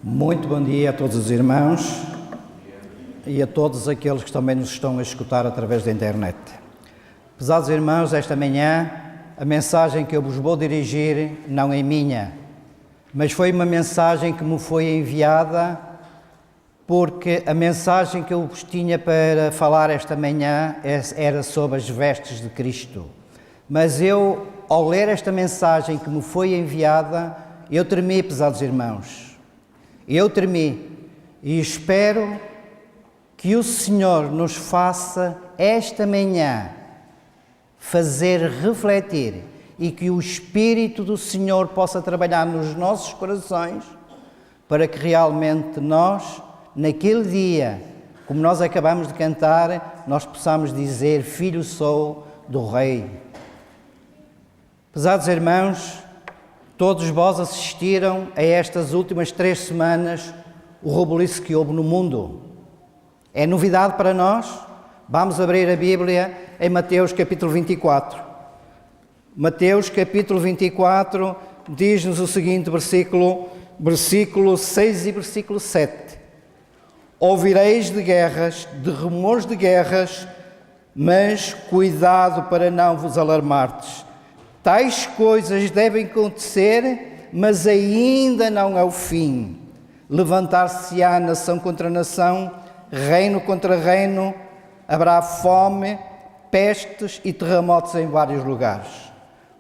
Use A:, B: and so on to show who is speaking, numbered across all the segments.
A: Muito bom dia a todos os irmãos e a todos aqueles que também nos estão a escutar através da internet. Pesados irmãos, esta manhã a mensagem que eu vos vou dirigir não é minha, mas foi uma mensagem que me foi enviada porque a mensagem que eu vos tinha para falar esta manhã era sobre as vestes de Cristo. Mas eu, ao ler esta mensagem que me foi enviada, eu tremi, pesados irmãos. Eu tremi e espero que o Senhor nos faça esta manhã fazer refletir e que o Espírito do Senhor possa trabalhar nos nossos corações para que realmente nós, naquele dia, como nós acabamos de cantar, nós possamos dizer: Filho sou do Rei. Pesados irmãos, todos vós assistiram a estas últimas 3 semanas o rebuliço que houve no mundo. É novidade para nós? Vamos abrir a Bíblia em Mateus capítulo 24. Mateus capítulo 24 diz-nos o seguinte versículo 6 e versículo 7. Ouvireis de guerras, de rumores de guerras, mas cuidado para não vos alarmardes. Tais coisas devem acontecer, mas ainda não é o fim. Levantar-se-á nação contra nação, reino contra reino, haverá fome, pestes e terremotos em vários lugares.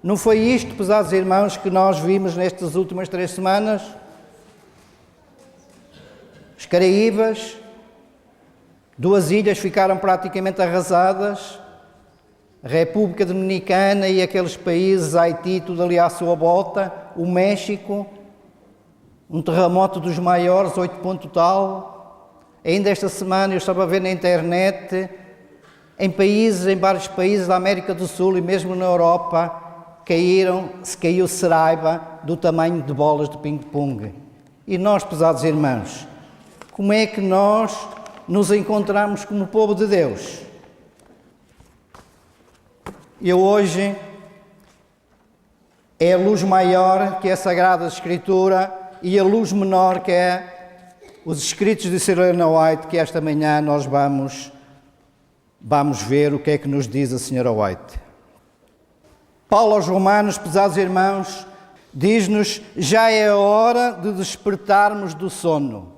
A: Não foi isto, pesados irmãos, que nós vimos nestas últimas 3 semanas? As Caraíbas, 2 ilhas ficaram praticamente arrasadas, a República Dominicana e aqueles países, Haiti, tudo ali à sua volta, o México, um terremoto dos maiores, 8 ponto tal. Ainda esta semana eu estava a ver na internet, em vários países da América do Sul e mesmo na Europa, caiu Saraiva do tamanho de bolas de ping-pong. E nós, pesados irmãos, como é que nós nos encontramos como povo de Deus? Eu hoje é a luz maior que é a Sagrada Escritura e a luz menor que é os escritos de Sir Ellen White, que esta manhã nós vamos ver o que é que nos diz a Sra. White. Paulo aos Romanos, pesados irmãos, diz-nos: já é a hora de despertarmos do sono.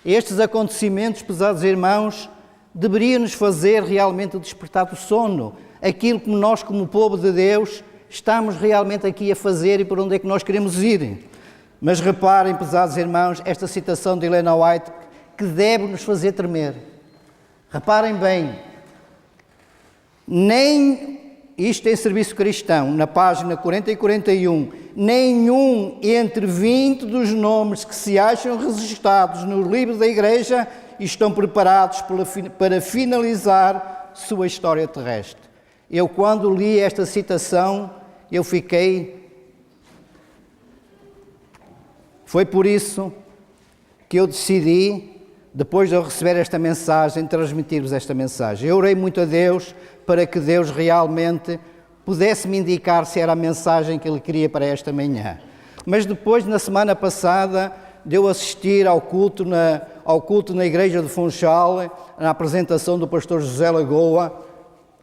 A: Estes acontecimentos, pesados irmãos, deveriam nos fazer realmente despertar do sono. Aquilo que nós, como povo de Deus, estamos realmente aqui a fazer e por onde é que nós queremos ir. Mas reparem, pesados irmãos, esta citação de Ellen White que deve nos fazer tremer. Reparem bem, nem isto em serviço cristão, na página 40 e 41, nenhum entre 20 dos nomes que se acham registados no livro da Igreja estão preparados para finalizar sua história terrestre. Eu, quando li esta citação, eu fiquei... Foi por isso que eu decidi, depois de eu receber esta mensagem, transmitir-vos esta mensagem. Eu orei muito a Deus para que Deus realmente pudesse me indicar se era a mensagem que Ele queria para esta manhã. Mas depois, na semana passada, de eu assistir ao culto na igreja de Funchal, na apresentação do pastor José Lagoa,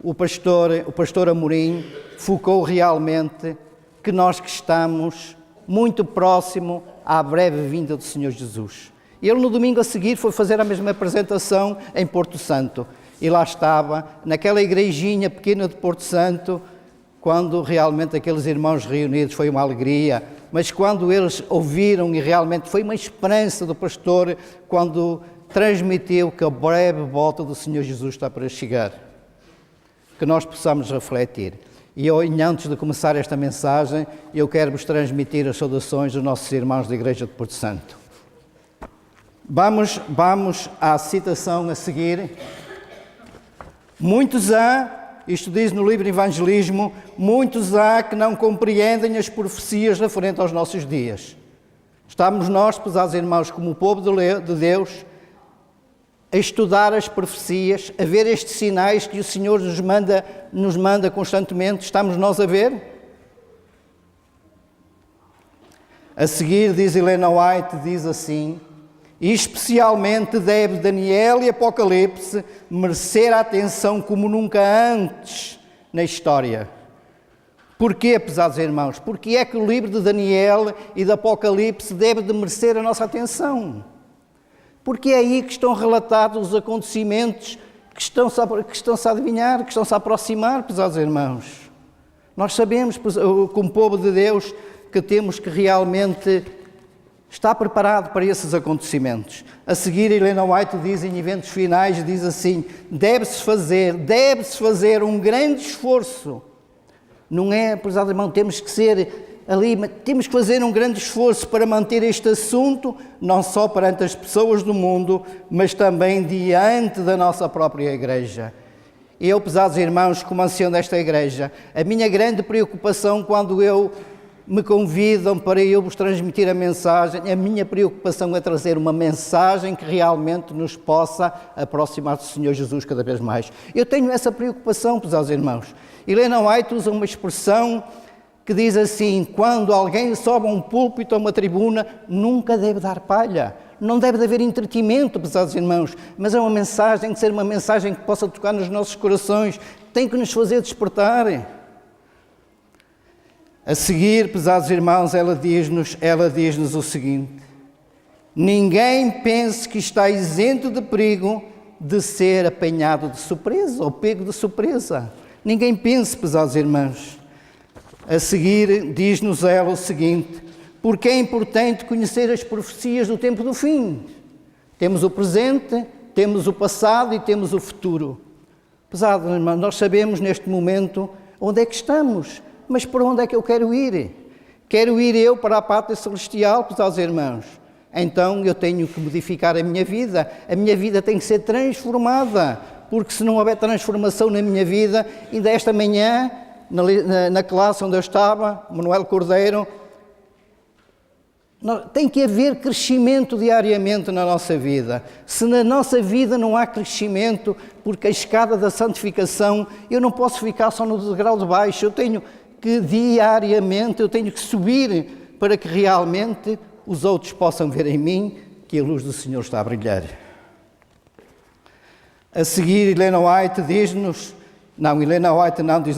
A: o pastor Amorim focou realmente que nós que estamos muito próximo à breve vinda do Senhor Jesus. Ele no domingo a seguir foi fazer a mesma apresentação em Porto Santo. E lá estava, naquela igrejinha pequena de Porto Santo, quando realmente aqueles irmãos reunidos foi uma alegria. Mas quando eles ouviram, e realmente foi uma esperança do pastor, quando transmitiu que a breve volta do Senhor Jesus está para chegar. Que nós possamos refletir. E eu, antes de começar esta mensagem, eu quero vos transmitir as saudações dos nossos irmãos da Igreja de Porto Santo. Vamos à citação a seguir. Muitos há, isto diz no livro Evangelismo, muitos há que não compreendem as profecias referentes aos nossos dias. Estamos nós, pesados irmãos, como o povo de Deus, a estudar as profecias, a ver estes sinais que o Senhor nos manda constantemente. Estamos nós a ver? A seguir, diz Ellen White, diz assim: E especialmente deve Daniel e Apocalipse merecer a atenção como nunca antes na história. Porquê, pesados irmãos? Porque é que o livro de Daniel e de Apocalipse deve de merecer a nossa atenção? Porque é aí que estão relatados os acontecimentos que estão-se a adivinhar, que estão-se a aproximar, pesados irmãos. Nós sabemos, como povo de Deus, que temos que realmente estar preparado para esses acontecimentos. A seguir, Helena White diz em Eventos Finais, diz assim, deve-se fazer um grande esforço. Não é, prezado irmão, temos que fazer um grande esforço para manter este assunto, não só perante as pessoas do mundo, mas também diante da nossa própria igreja. Eu, pesados irmãos, como ancião desta igreja, a minha grande preocupação quando me convidam para eu vos transmitir a mensagem, a minha preocupação é trazer uma mensagem que realmente nos possa aproximar do Senhor Jesus cada vez mais. Eu tenho essa preocupação, pesados irmãos. Helena White usa uma expressão que diz assim, quando alguém sobe a um púlpito ou uma tribuna, nunca deve dar palha, não deve haver entretenimento, pesados irmãos, mas é uma mensagem, tem que ser uma mensagem que possa tocar nos nossos corações, tem que nos fazer despertar. A seguir, pesados irmãos, ela diz-nos o seguinte, ninguém pense que está isento de perigo de ser apanhado de surpresa ou pego de surpresa. Ninguém pense, pesados irmãos. A seguir, diz-nos ela o seguinte, porque é importante conhecer as profecias do tempo do fim. Temos o presente, temos o passado e temos o futuro. Pesados irmãos, nós sabemos neste momento onde é que estamos, mas para onde é que eu quero ir? Quero ir eu para a pátria celestial, pesados irmãos. Então eu tenho que modificar a minha vida tem que ser transformada, porque se não houver transformação na minha vida, ainda esta manhã, na classe onde eu estava, Manuel Cordeiro, tem que haver crescimento diariamente na nossa vida. Se na nossa vida não há crescimento, porque a escada da santificação, eu não posso ficar só no degrau de baixo, eu tenho que diariamente, eu tenho que subir para que realmente os outros possam ver em mim que a luz do Senhor está a brilhar. A seguir, Helena White diz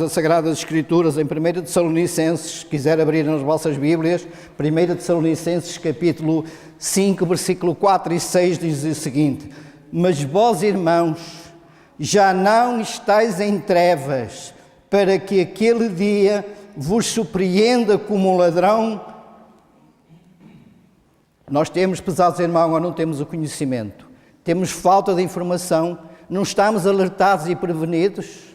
A: as Sagradas Escrituras em 1 Tessalonicenses, se quiser abrir nas vossas Bíblias, 1 Tessalonicenses capítulo 5, versículo 4 e 6 diz o seguinte, mas vós, irmãos, já não estáis em trevas, para que aquele dia vos surpreenda como um ladrão. Nós temos, pesados irmãos, ou não temos o conhecimento, temos falta de informação, não estamos alertados e prevenidos,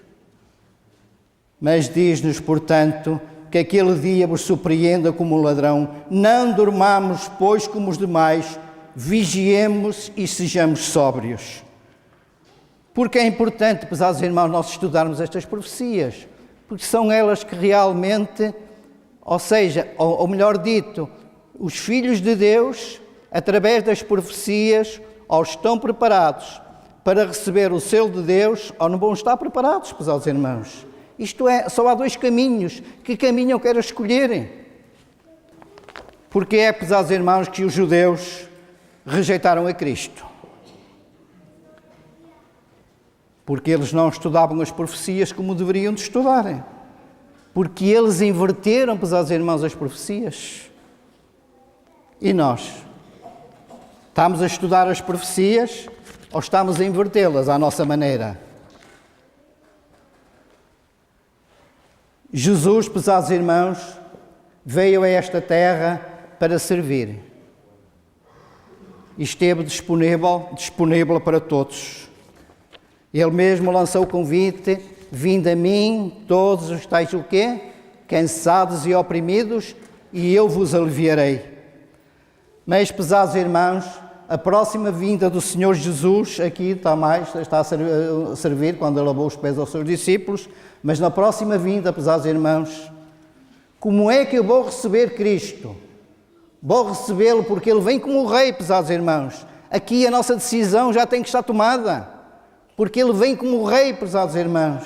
A: mas diz-nos, portanto, que aquele dia vos surpreenda como um ladrão. Não dormamos, pois, como os demais, vigiemos e sejamos sóbrios. Porque é importante, pesados irmãos, nós estudarmos estas profecias, porque são elas que realmente, ou melhor dito, os filhos de Deus, através das profecias, ou estão preparados para receber o selo de Deus, ou não vão estar preparados, pesados irmãos. Isto é, só há dois caminhos. Que caminho eu quero escolher? Porque é, pesados irmãos, que os judeus rejeitaram a Cristo. Porque eles não estudavam as profecias como deveriam de estudar. Porque eles inverteram, pesados irmãos, as profecias. E nós? Estamos a estudar as profecias ou estamos a invertê-las à nossa maneira? Jesus, pesados irmãos, veio a esta terra para servir. E esteve disponível para todos. Ele mesmo lançou o convite, vinde a mim, todos os tais o quê? Cansados e oprimidos, e eu vos aliviarei. Mas, pesados irmãos, a próxima vinda do Senhor Jesus, aqui está a servir quando ele lavou os pés aos seus discípulos, mas na próxima vinda, pesados irmãos, como é que eu vou receber Cristo? Vou recebê-lo porque ele vem como o Rei, pesados irmãos. Aqui a nossa decisão já tem que estar tomada, porque ele vem como o Rei, pesados irmãos.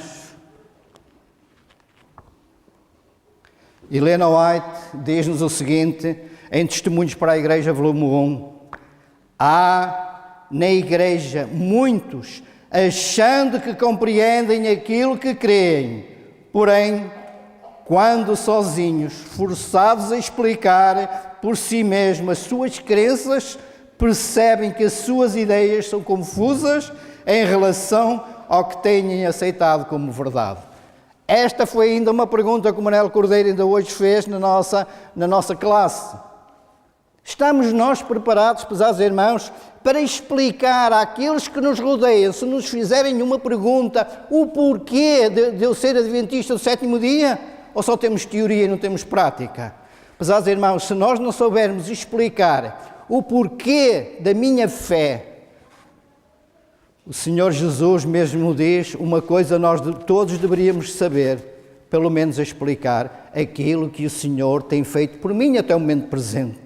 A: Helena White diz-nos o seguinte, em Testemunhos para a Igreja, volume 1, Há na igreja muitos achando que compreendem aquilo que creem, porém, quando sozinhos, forçados a explicar por si mesmos as suas crenças, percebem que as suas ideias são confusas em relação ao que têm aceitado como verdade. Esta foi ainda uma pergunta que o Manuel Cordeiro ainda hoje fez na nossa classe. Estamos nós preparados, pesados irmãos, para explicar àqueles que nos rodeiam, se nos fizerem uma pergunta, o porquê de eu ser adventista do sétimo dia? Ou só temos teoria e não temos prática? Pesados irmãos, se nós não soubermos explicar o porquê da minha fé, o Senhor Jesus mesmo diz, uma coisa nós todos deveríamos saber, pelo menos explicar aquilo que o Senhor tem feito por mim até o momento presente.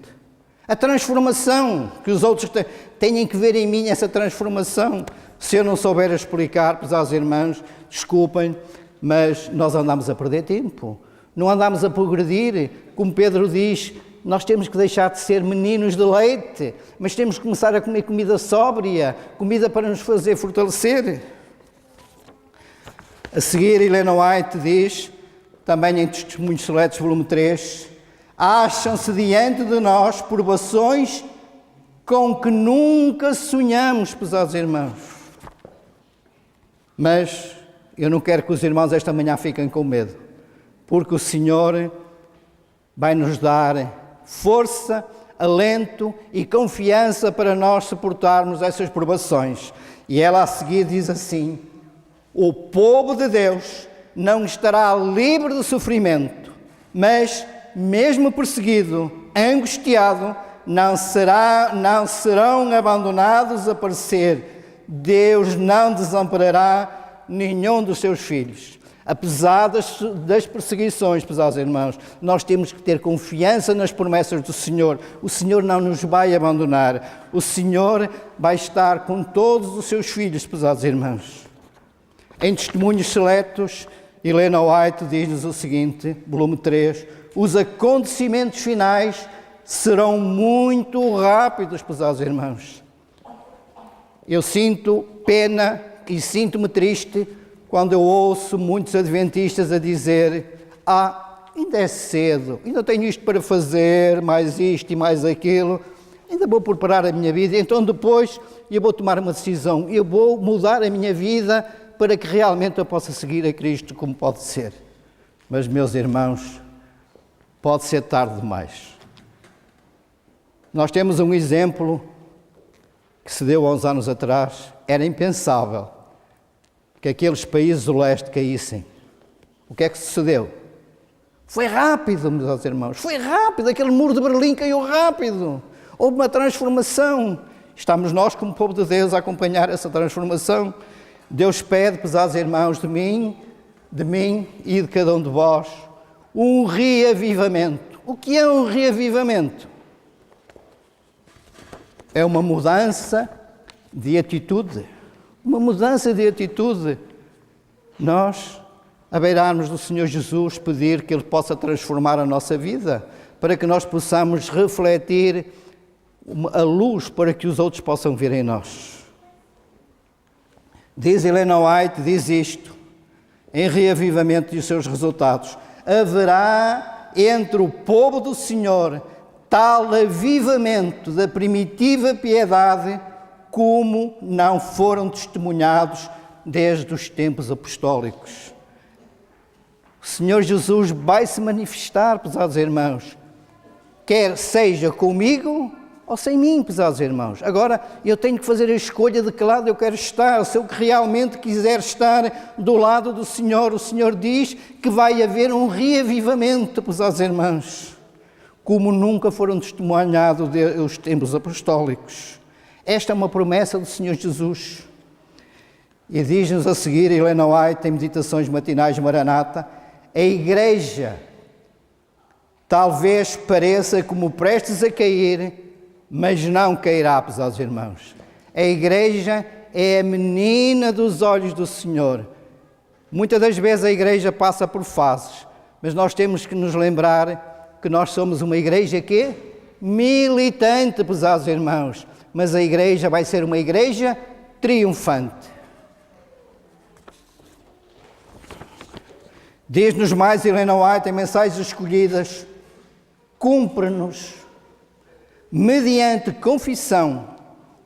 A: A transformação que os outros têm que ver em mim, essa transformação. Se eu não souber explicar, pesados irmãos, desculpem, mas nós andamos a perder tempo. Não andamos a progredir. Como Pedro diz, nós temos que deixar de ser meninos de leite, mas temos que começar a comer comida sóbria, comida para nos fazer fortalecer. A seguir, Helena White diz, também em Testemunhos Seletos, volume 3, acham-se diante de nós provações com que nunca sonhamos, pesados irmãos. Mas eu não quero que os irmãos esta manhã fiquem com medo, porque o Senhor vai nos dar força, alento e confiança para nós suportarmos essas provações. E ela a seguir diz assim, o povo de Deus não estará livre do sofrimento, mas mesmo perseguido, angustiado, não serão abandonados a perecer. Deus não desamparará nenhum dos seus filhos. Apesar das perseguições, pesados irmãos, nós temos que ter confiança nas promessas do Senhor. O Senhor não nos vai abandonar. O Senhor vai estar com todos os seus filhos, pesados irmãos. Em Testemunhos Seletos, Helena White diz-nos o seguinte, volume 3, os acontecimentos finais serão muito rápidos, pesados irmãos. Eu sinto pena e sinto-me triste quando eu ouço muitos adventistas a dizer ainda é cedo, ainda tenho isto para fazer, mais isto e mais aquilo, ainda vou preparar a minha vida, então depois eu vou tomar uma decisão, eu vou mudar a minha vida para que realmente eu possa seguir a Cristo como pode ser. Mas, meus irmãos, pode ser tarde demais. Nós temos um exemplo que se deu há uns anos atrás, era impensável que aqueles países do leste caíssem. O que é que sucedeu? Foi rápido, meus irmãos, foi rápido, aquele muro de Berlim caiu rápido, houve uma transformação. Estamos nós, como povo de Deus, a acompanhar essa transformação. Deus pede, pesados irmãos, de mim e de cada um de vós, um reavivamento. O que é um reavivamento? É uma mudança de atitude. Uma mudança de atitude. Nós, a beirarmos do Senhor Jesus, pedir que Ele possa transformar a nossa vida, para que nós possamos refletir a luz para que os outros possam ver em nós. Diz Helena White, diz isto, em reavivamento e os seus resultados, haverá entre o povo do Senhor tal avivamento da primitiva piedade como não foram testemunhados desde os tempos apostólicos. O Senhor Jesus vai se manifestar, pesados irmãos, quer seja comigo ou sem mim, pesados irmãos. Agora, eu tenho que fazer a escolha de que lado eu quero estar. Se eu realmente quiser estar do lado do Senhor, o Senhor diz que vai haver um reavivamento, pesados irmãos, como nunca foram testemunhados os tempos apostólicos. Esta é uma promessa do Senhor Jesus. E diz-nos a seguir, Helena White, em Meditações Matinais Maranata, a Igreja talvez pareça como prestes a cair, mas não cairá, pesados irmãos. A Igreja é a menina dos olhos do Senhor. Muitas das vezes a Igreja passa por fases, mas nós temos que nos lembrar que nós somos uma Igreja que militante, pesados irmãos. mas a igreja vai ser uma igreja triunfante. Diz-nos mais Helena White em Mensagens Escolhidas: cumpre-nos, mediante confissão,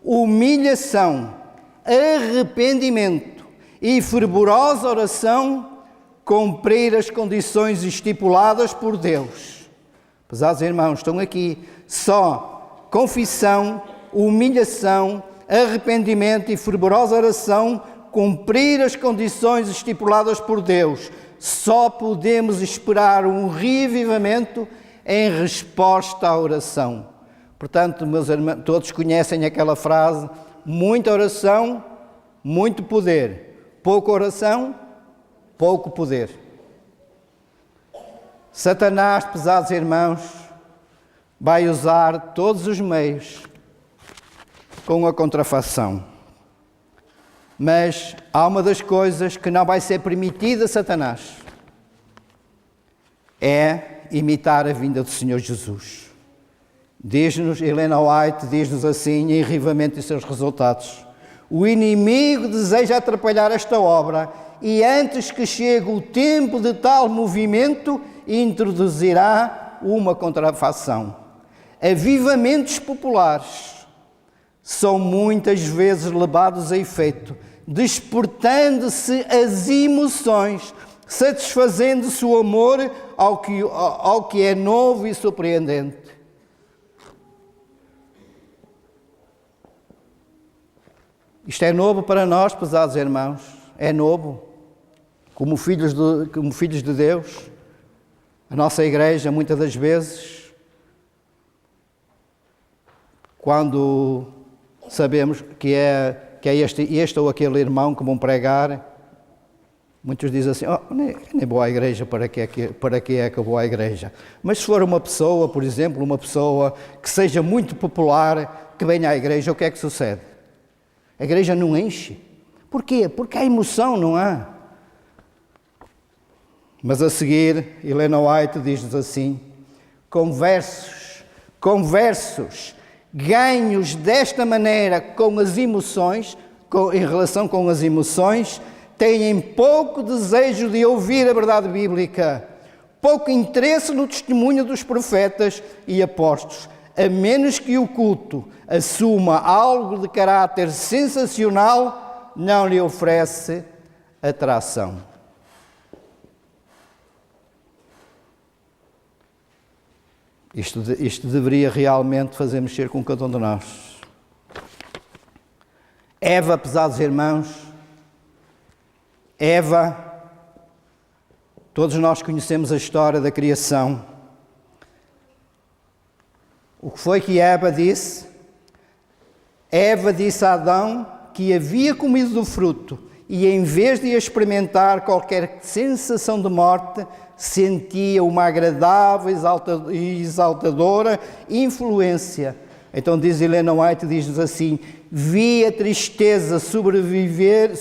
A: humilhação, arrependimento e fervorosa oração, cumprir as condições estipuladas por Deus. Pesados irmãos, estão aqui só confissão, humilhação, arrependimento e fervorosa oração, cumprir as condições estipuladas por Deus. Só podemos esperar um reavivamento em resposta à oração. Portanto, meus irmãos, todos conhecem aquela frase: muita oração, muito poder. Pouca oração, pouco poder. Satanás, pesados irmãos, vai usar todos os meios com a contrafação. Mas há uma das coisas que não vai ser permitida a Satanás: é imitar a vinda do Senhor Jesus. Diz-nos, Helena White diz-nos assim, em Reavivamento e seus resultados: o inimigo deseja atrapalhar esta obra e antes que chegue o tempo de tal movimento, introduzirá uma contrafação. Avivamentos populares são muitas vezes levados a efeito, despertando-se as emoções, satisfazendo-se o amor ao que é novo e surpreendente. Isto é novo para nós, pesados irmãos, é novo. Como filhos de Deus, a nossa igreja, muitas das vezes, quando sabemos que é este ou aquele irmão que vão pregar, muitos dizem assim: nem vou à igreja, para que é que eu vou à igreja? Mas se for uma pessoa, por exemplo, uma pessoa que seja muito popular, que venha à igreja, o que é que sucede? A igreja não enche. Porquê? Porque há emoção, não há? Mas a seguir, Helena White diz-nos assim: conversos, ganhos desta maneira com as emoções, em relação com as emoções, têm pouco desejo de ouvir a verdade bíblica, pouco interesse no testemunho dos profetas e apóstolos, a menos que o culto assuma algo de caráter sensacional, não lhe oferece atração. Isto deveria realmente fazer mexer com cada um de nós. Eva, pesados irmãos, todos nós conhecemos a história da criação. O que foi que Eva disse? Eva disse a Adão que havia comido do fruto e, em vez de experimentar qualquer sensação de morte, sentia uma agradável e exaltadora influência. Então diz Helena White, diz-nos assim: vi a tristeza sobrevir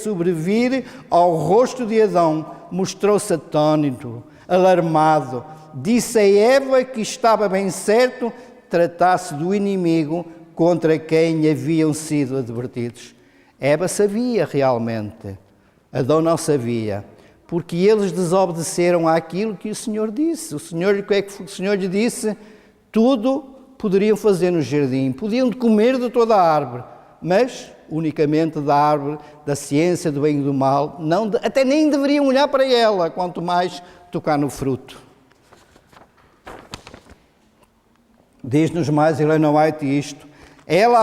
A: ao rosto de Adão, mostrou-se atônito, alarmado, disse a Eva que estava bem certo tratar-se do inimigo contra quem haviam sido advertidos. Eva sabia realmente, Adão não sabia, porque eles desobedeceram àquilo que o Senhor disse. O Senhor lhe disse? Tudo poderiam fazer no jardim, podiam comer de toda a árvore, mas unicamente da árvore da ciência do bem e do mal, até nem deveriam olhar para ela, quanto mais tocar no fruto. Diz-nos mais Helena White isto: Eva,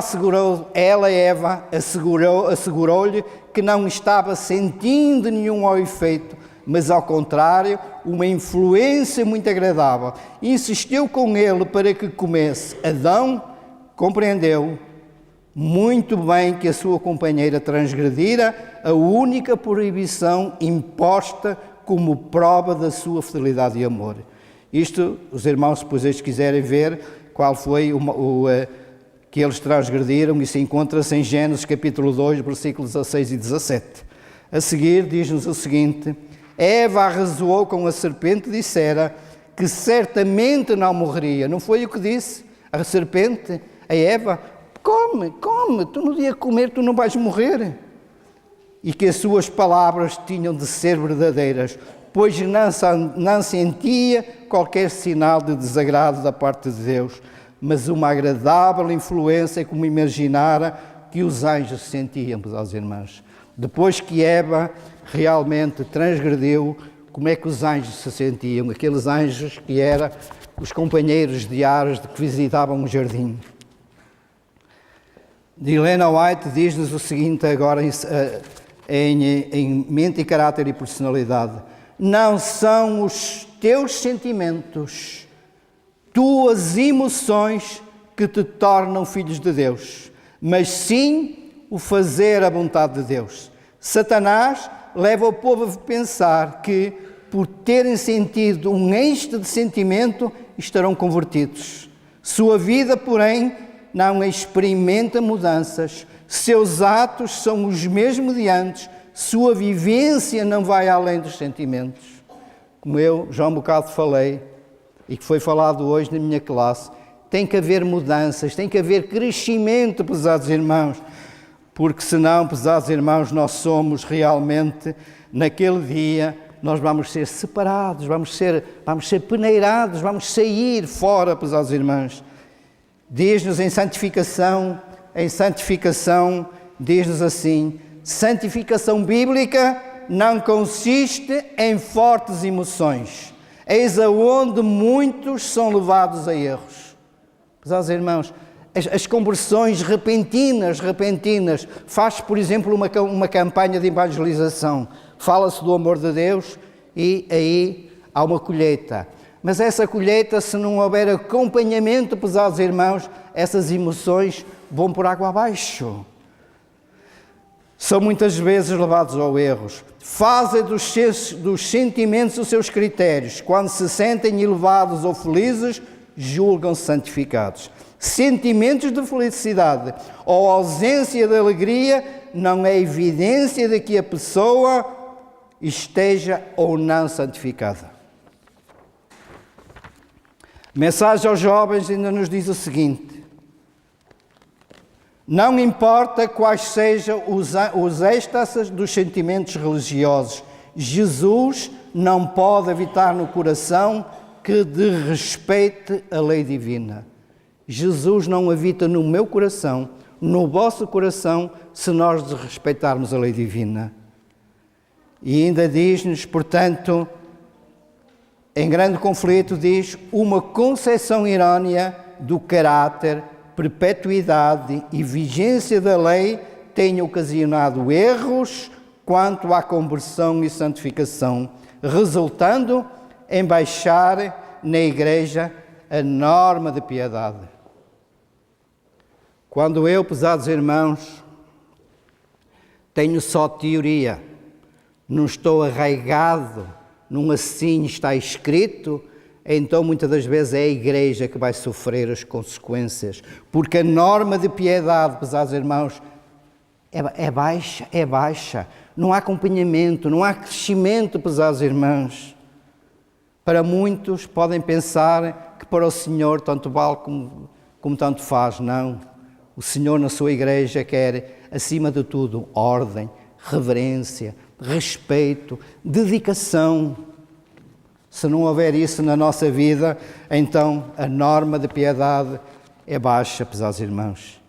A: assegurou-lhe que não estava sentindo nenhum efeito, mas ao contrário, uma influência muito agradável. Insistiu com ele para que comesse. Adão compreendeu muito bem que a sua companheira transgredira a única proibição imposta como prova da sua fidelidade e amor. Isto, os irmãos, depois eles quiserem ver qual foi que eles transgrediram, isso encontra-se em Gênesis capítulo 2, versículos 16 e 17. A seguir diz-nos o seguinte: Eva arrazoou com a serpente e dissera que certamente não morreria. Não foi o que disse a serpente a Eva? come, tu no dia que comer tu não vais morrer. E que as suas palavras tinham de ser verdadeiras, pois não sentia qualquer sinal de desagrado da parte de Deus, mas uma agradável influência, como imaginara que os anjos sentiam, meus irmãos. Depois que Eva realmente transgrediu, como é que os anjos se sentiam? Aqueles anjos que eram os companheiros diários que visitavam o jardim. Helena White diz-nos o seguinte agora em mente e caráter e personalidade: não são os teus sentimentos, tuas emoções que te tornam filhos de Deus, mas sim o fazer a vontade de Deus. Satanás leva o povo a pensar que, por terem sentido um êxito de sentimento, estarão convertidos. Sua vida, porém, não experimenta mudanças. Seus atos são os mesmos de antes. Sua vivência não vai além dos sentimentos. Como eu já um bocado falei, e que foi falado hoje na minha classe, tem que haver mudanças, tem que haver crescimento, pesados irmãos, porque senão, pesados irmãos, nós somos realmente, naquele dia, nós vamos ser separados, vamos ser peneirados, vamos sair fora, pesados irmãos. Diz-nos em santificação, diz-nos assim: santificação bíblica não consiste em fortes emoções. Eis aonde muitos são levados a erros. Pesados irmãos, as conversões repentinas, faz, por exemplo, uma campanha de evangelização. Fala-se do amor de Deus e aí há uma colheita. Mas essa colheita, se não houver acompanhamento, pesados irmãos, essas emoções vão por água abaixo. São muitas vezes levados ao erro. Fazem dos sentimentos os seus critérios. Quando se sentem elevados ou felizes, julgam-se santificados. Sentimentos de felicidade ou ausência de alegria não é evidência de que a pessoa esteja ou não santificada. A mensagem aos jovens ainda nos diz o seguinte: não importa quais sejam os êxtases dos sentimentos religiosos, Jesus não pode habitar no coração que desrespeite a lei divina. Jesus não habita no meu coração, no vosso coração, se nós desrespeitarmos a lei divina. E ainda diz-nos, portanto, em grande conflito, diz, uma concepção errónea do caráter, perpetuidade e vigência da lei tem ocasionado erros quanto à conversão e santificação, resultando em baixar na Igreja a norma de piedade. Quando eu, pesados irmãos, tenho só teoria, não estou arraigado num assim está escrito, então muitas das vezes é a Igreja que vai sofrer as consequências, porque a norma de piedade, pesados irmãos, é baixa, não há acompanhamento, não há crescimento, pesados irmãos. Para muitos podem pensar que para o Senhor tanto vale como tanto faz, não. O Senhor na sua Igreja quer, acima de tudo, ordem, reverência, respeito, dedicação. Se não houver isso na nossa vida, então a norma de piedade é baixa, pesados irmãos.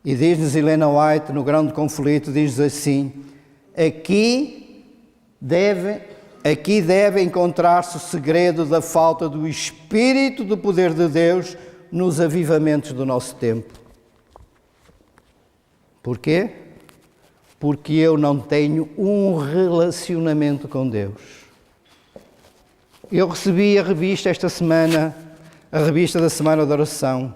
A: E diz-nos Helena White, no grande conflito, diz assim: aqui deve encontrar-se o segredo da falta do Espírito do poder de Deus nos avivamentos do nosso tempo. Porquê? Porque eu não tenho um relacionamento com Deus. Eu recebi a revista esta semana, a revista da Semana da Oração.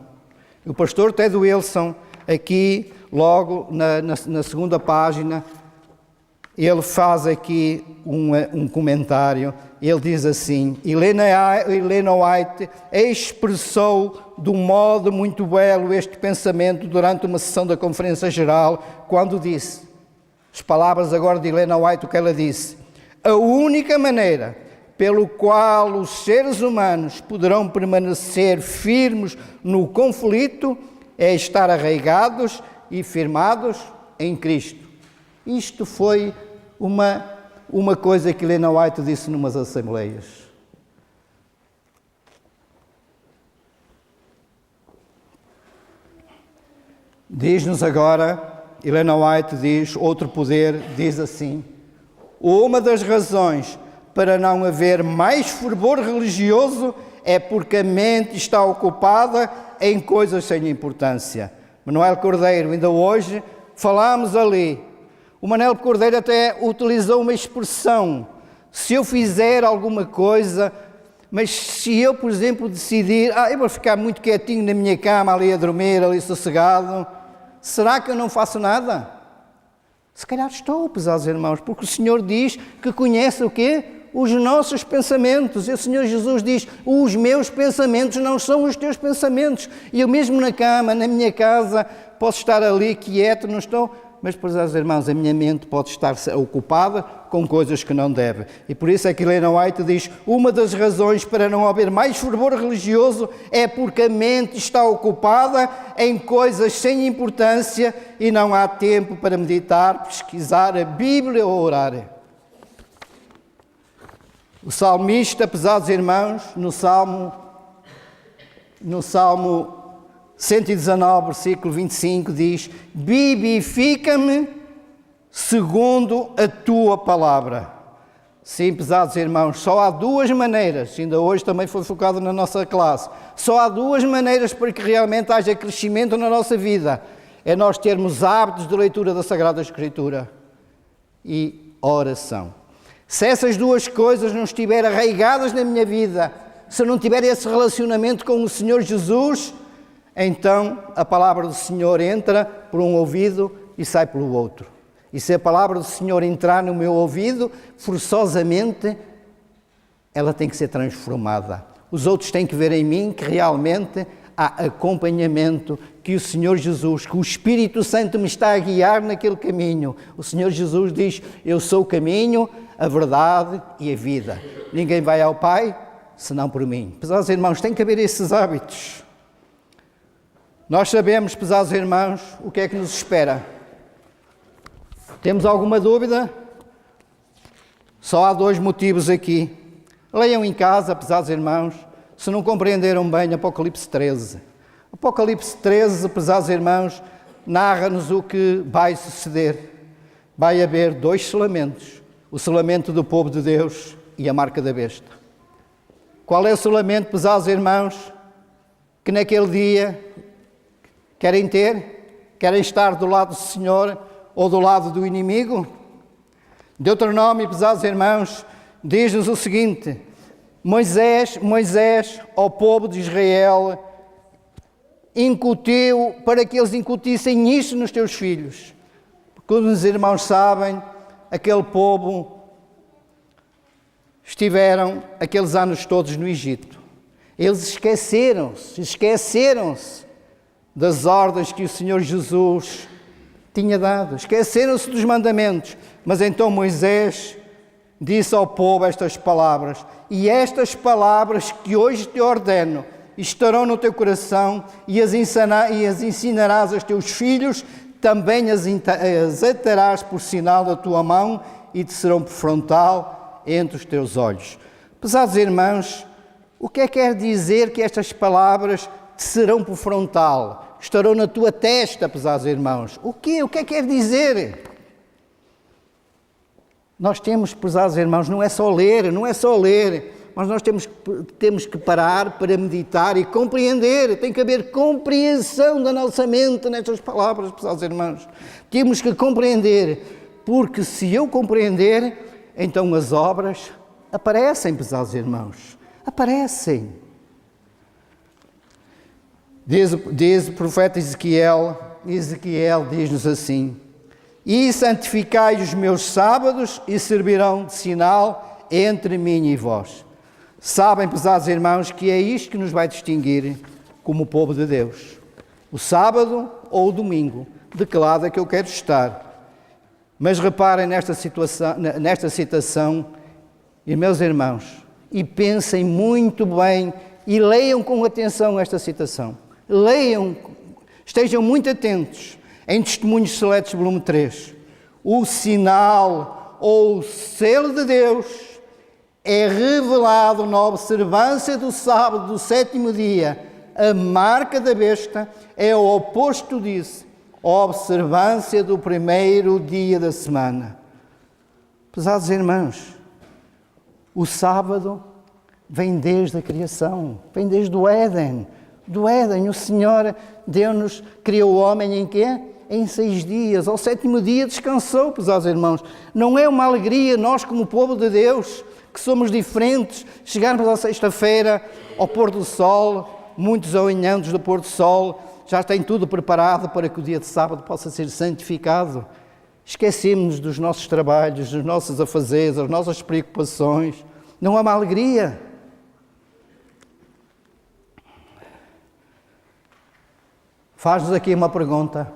A: O pastor Ted Wilson, aqui, logo na segunda página, ele faz aqui um comentário. Ele diz assim: Helena White expressou de um modo muito belo este pensamento durante uma sessão da Conferência Geral, quando disse, as palavras agora de Helena White, o que ela disse: a única maneira pelo qual os seres humanos poderão permanecer firmes no conflito é estar arraigados e firmados em Cristo. Isto foi uma coisa que Ellen White disse numas assembleias. Diz-nos agora, Ellen White diz, outro poder, diz assim: uma das razões para não haver mais fervor religioso é porque a mente está ocupada em coisas sem importância. Manuel Cordeiro, ainda hoje falámos ali. O Manuel Cordeiro até utilizou uma expressão: se eu fizer alguma coisa, mas se eu, por exemplo, decidir, eu vou ficar muito quietinho na minha cama ali a dormir, ali sossegado, será que eu não faço nada? Se calhar estou, pesados irmãos, porque o Senhor diz que conhece o quê? Os nossos pensamentos. E o Senhor Jesus diz: os meus pensamentos não são os teus pensamentos. E eu mesmo na cama, na minha casa, posso estar ali quieto, não estou, mas, pesados irmãos, a minha mente pode estar ocupada com coisas que não deve. E por isso é que Ellen White diz: uma das razões para não haver mais fervor religioso é porque a mente está ocupada em coisas sem importância e não há tempo para meditar, pesquisar a Bíblia ou orar. O salmista, pesados irmãos, no Salmo 119, versículo 25, diz: vivifica-me segundo a tua palavra. Sim, pesados irmãos, só há duas maneiras, ainda hoje também foi focado na nossa classe, só há duas maneiras para que realmente haja crescimento na nossa vida. É nós termos hábitos de leitura da Sagrada Escritura e oração. Se essas duas coisas não estiverem arraigadas na minha vida, se eu não tiver esse relacionamento com o Senhor Jesus, então a palavra do Senhor entra por um ouvido e sai pelo outro. E se a palavra do Senhor entrar no meu ouvido, forçosamente, ela tem que ser transformada. Os outros têm que ver em mim que realmente há acompanhamento, que o Senhor Jesus, que o Espírito Santo me está a guiar naquele caminho. O Senhor Jesus diz: eu sou o caminho, a verdade e a vida. Ninguém vai ao Pai senão por mim. Pesados irmãos, tem que haver esses hábitos. Nós sabemos, pesados irmãos, o que é que nos espera. Temos alguma dúvida? Só há dois motivos aqui. Leiam em casa, pesados irmãos, se não compreenderam bem Apocalipse 13. Apocalipse 13, pesados irmãos, narra-nos o que vai suceder. Vai haver dois selamentos. O selamento do povo de Deus e a marca da besta. Qual é o selamento, pesados irmãos, que naquele dia querem ter? Querem estar do lado do Senhor ou do lado do inimigo? Deuteronômio, pesados irmãos, diz-nos o seguinte: Moisés, ao povo de Israel, incutiu para que eles incutissem isto nos teus filhos. Como os irmãos sabem, aquele povo estiveram aqueles anos todos no Egito. Eles esqueceram-se das ordens que o Senhor Jesus tinha dado. Esqueceram-se dos mandamentos. Mas então Moisés disse ao povo estas palavras: e estas palavras que hoje te ordeno estarão no teu coração e as ensinarás aos teus filhos, também as atarás por sinal da tua mão e te serão por frontal entre os teus olhos. Pesados irmãos, o que é que quer dizer que estas palavras te serão por frontal? Estarão na tua testa, pesados irmãos. O que é que quer dizer? Nós temos, pesados irmãos, não é só ler, mas nós temos que parar para meditar e compreender. Tem que haver compreensão da nossa mente nestas palavras, pesados irmãos. Temos que compreender, porque se eu compreender, então as obras aparecem, pesados irmãos. Aparecem. Diz o profeta Ezequiel diz-nos assim: e santificai os meus sábados e servirão de sinal entre mim e vós. Sabem, pesados irmãos, que é isto que nos vai distinguir como povo de Deus. O sábado ou o domingo, de que lado é que eu quero estar? Mas reparem nesta citação, e meus irmãos, e pensem muito bem e leiam com atenção esta citação. Leiam, Estejam muito atentos. Em Testemunhos Seletos, volume 3, o sinal ou o selo de Deus é revelado na observância do sábado do 7º dia. A marca da besta é o oposto disso, a observância do 1º dia da semana. Pesados irmãos, o sábado vem desde a criação, vem desde o Éden. Do Éden, o Senhor Deus criou o homem em quê? Em 6 dias. Ao 7º dia descansou, pesados irmãos. Não é uma alegria nós, como povo de Deus, que somos diferentes, chegarmos à sexta-feira, ao pôr do sol, muitos alinhantes do pôr do sol, já têm tudo preparado para que o dia de sábado possa ser santificado. Esquecemos dos nossos trabalhos, dos nossos afazeres, das nossas preocupações. Não há uma alegria. Faz-nos aqui uma pergunta.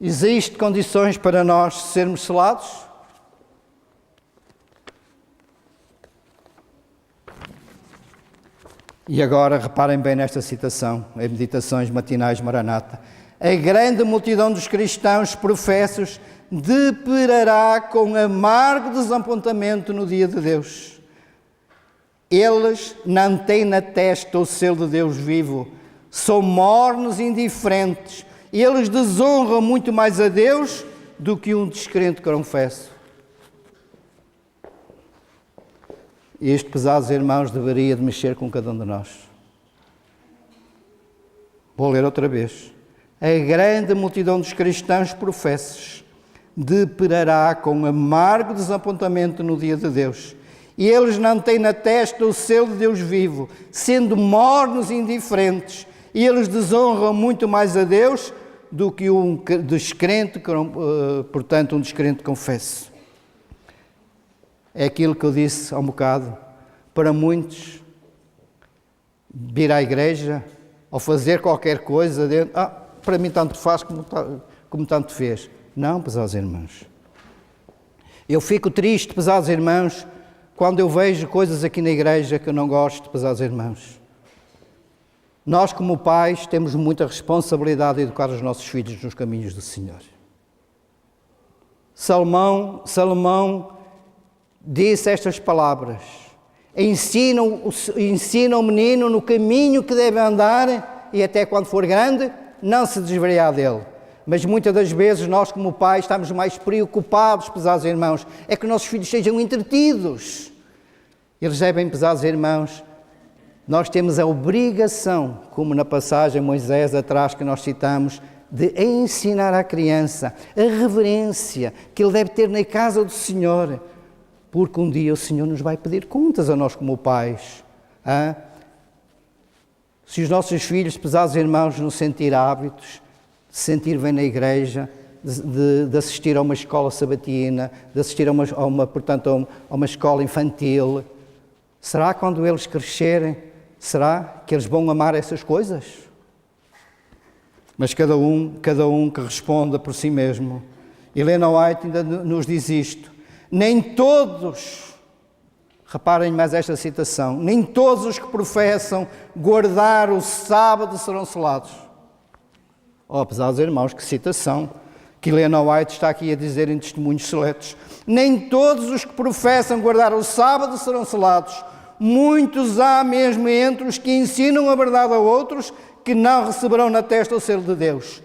A: Existem condições para nós sermos selados? E agora reparem bem nesta citação, em Meditações Matinais Maranata. A grande multidão dos cristãos professos deparará com amargo desapontamento no dia de Deus. Eles não têm na testa o selo de Deus vivo, são mornos e indiferentes. Eles desonram muito mais a Deus do que um descrente confesso. Este, pesados irmãos, deveria de mexer com cada um de nós. Vou ler outra vez. A grande multidão dos cristãos professos deparará com amargo desapontamento no dia de Deus. E eles não têm na testa o selo de Deus vivo, sendo mornos e indiferentes. E eles desonram muito mais a Deus do que um descrente, portanto, um descrente confesso. É aquilo que eu disse há um bocado. Para muitos, vir à igreja ou fazer qualquer coisa dentro, para mim tanto faz como tanto fez. Não, pesados irmãos. Eu fico triste, pesados irmãos, quando eu vejo coisas aqui na igreja que eu não gosto, pesados irmãos. Nós, como pais, temos muita responsabilidade de educar os nossos filhos nos caminhos do Senhor. Salomão disse estas palavras: ensina o menino no caminho que deve andar e até quando for grande não se desviará dele. Mas muitas das vezes nós, como pais, estamos mais preocupados, pesados irmãos, é que nossos filhos sejam entretidos. Eles devem, pesados irmãos, nós temos a obrigação, como na passagem Moisés atrás que nós citamos, de ensinar à criança a reverência que ele deve ter na casa do Senhor, porque um dia o Senhor nos vai pedir contas a nós como pais. Se os nossos filhos, pesados irmãos, não sentir hábitos, de sentir bem na igreja, de assistir a uma escola sabatina, de assistir a uma escola infantil, será que quando eles crescerem, será que eles vão amar essas coisas? Mas cada um que responda por si mesmo. Helena White ainda nos diz isto: nem todos, reparem mais esta citação, nem todos os que professam guardar o sábado serão selados. Pesados irmãos, que citação que Helena White está aqui a dizer em Testemunhos Seletos. Nem todos os que professam guardar o sábado serão selados. Muitos há mesmo entre os que ensinam a verdade a outros que não receberão na testa o selo de Deus.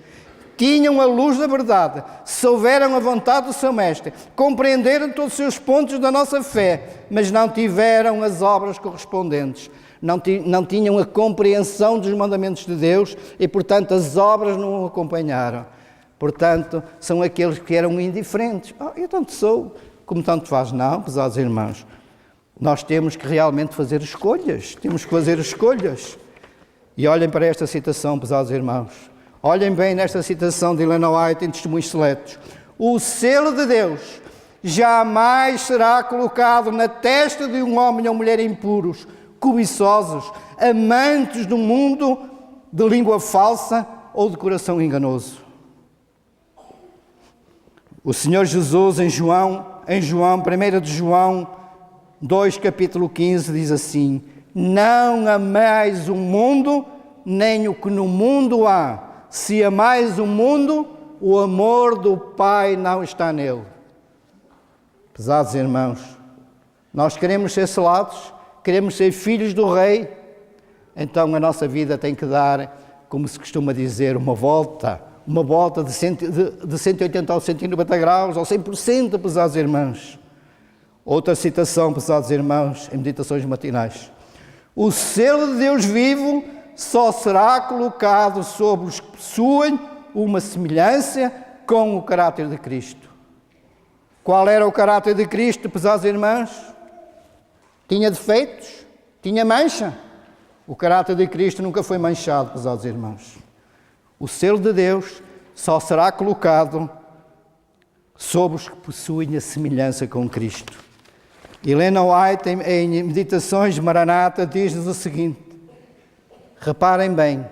A: Tinham a luz da verdade, souberam a vontade do seu mestre, compreenderam todos os seus pontos da nossa fé, mas não tiveram as obras correspondentes. Não tinham a compreensão dos mandamentos de Deus e, portanto, as obras não o acompanharam. Portanto, são aqueles que eram indiferentes. Eu tanto sou, como tanto faz. Não, pesados irmãos. Nós temos que realmente fazer escolhas. Temos que fazer escolhas. E olhem para esta citação, pesados irmãos. Olhem bem nesta citação de Helena White em Testemunhos Seletos. O selo de Deus jamais será colocado na testa de um homem ou mulher impuros, cobiçosos, amantes do mundo, de língua falsa ou de coração enganoso. O Senhor Jesus em João, 1 de João 2, capítulo 15, diz assim: não ameis o mundo, nem o que no mundo há. Se amais o mundo, o amor do Pai não está nele. Pesados irmãos, nós queremos ser selados, queremos ser filhos do Rei, então a nossa vida tem que dar, como se costuma dizer, uma volta de 180 ou 190 graus, ou 100%, pesados irmãos. Outra citação, pesados irmãos, em meditações matinais. O selo de Deus vivo só será colocado sobre os que possuem uma semelhança com o caráter de Cristo. Qual era o caráter de Cristo, pesados irmãos? Tinha defeitos? Tinha mancha? O caráter de Cristo nunca foi manchado, pesados irmãos. O selo de Deus só será colocado sobre os que possuem a semelhança com Cristo. Helena White, em Meditações de Maranata, diz-nos o seguinte: reparem bem,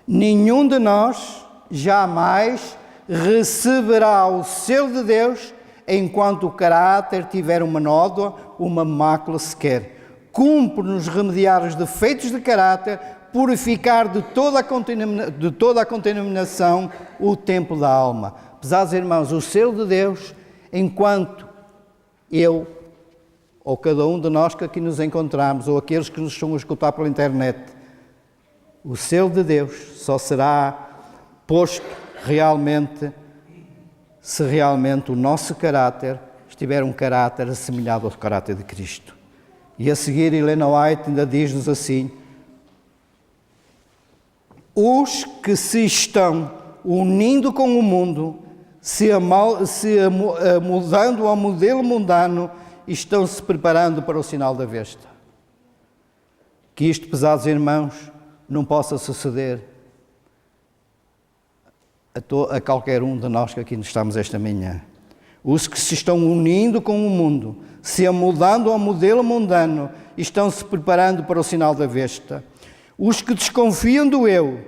A: nenhum de nós jamais receberá o selo de Deus enquanto o caráter tiver uma nódoa, uma mácula sequer. Cumpre-nos remediar os defeitos de caráter, purificar de toda a contaminação o templo da alma. Pesados irmãos, o selo de Deus, enquanto eu, ou cada um de nós que aqui nos encontramos, ou aqueles que nos estão a escutar pela internet, o selo de Deus só será posto realmente se realmente o nosso caráter estiver um caráter assemelhado ao caráter de Cristo. E a seguir, Helena White ainda diz-nos assim: os que se estão unindo com o mundo, se amoldando ao modelo mundano, estão-se preparando para o sinal da besta. Que isto, pesados irmãos, não possa suceder a qualquer um de nós que aqui estamos esta manhã. Os que se estão unindo com o mundo, se amoldando ao modelo mundano, estão-se preparando para o sinal da besta. Os que desconfiam do eu,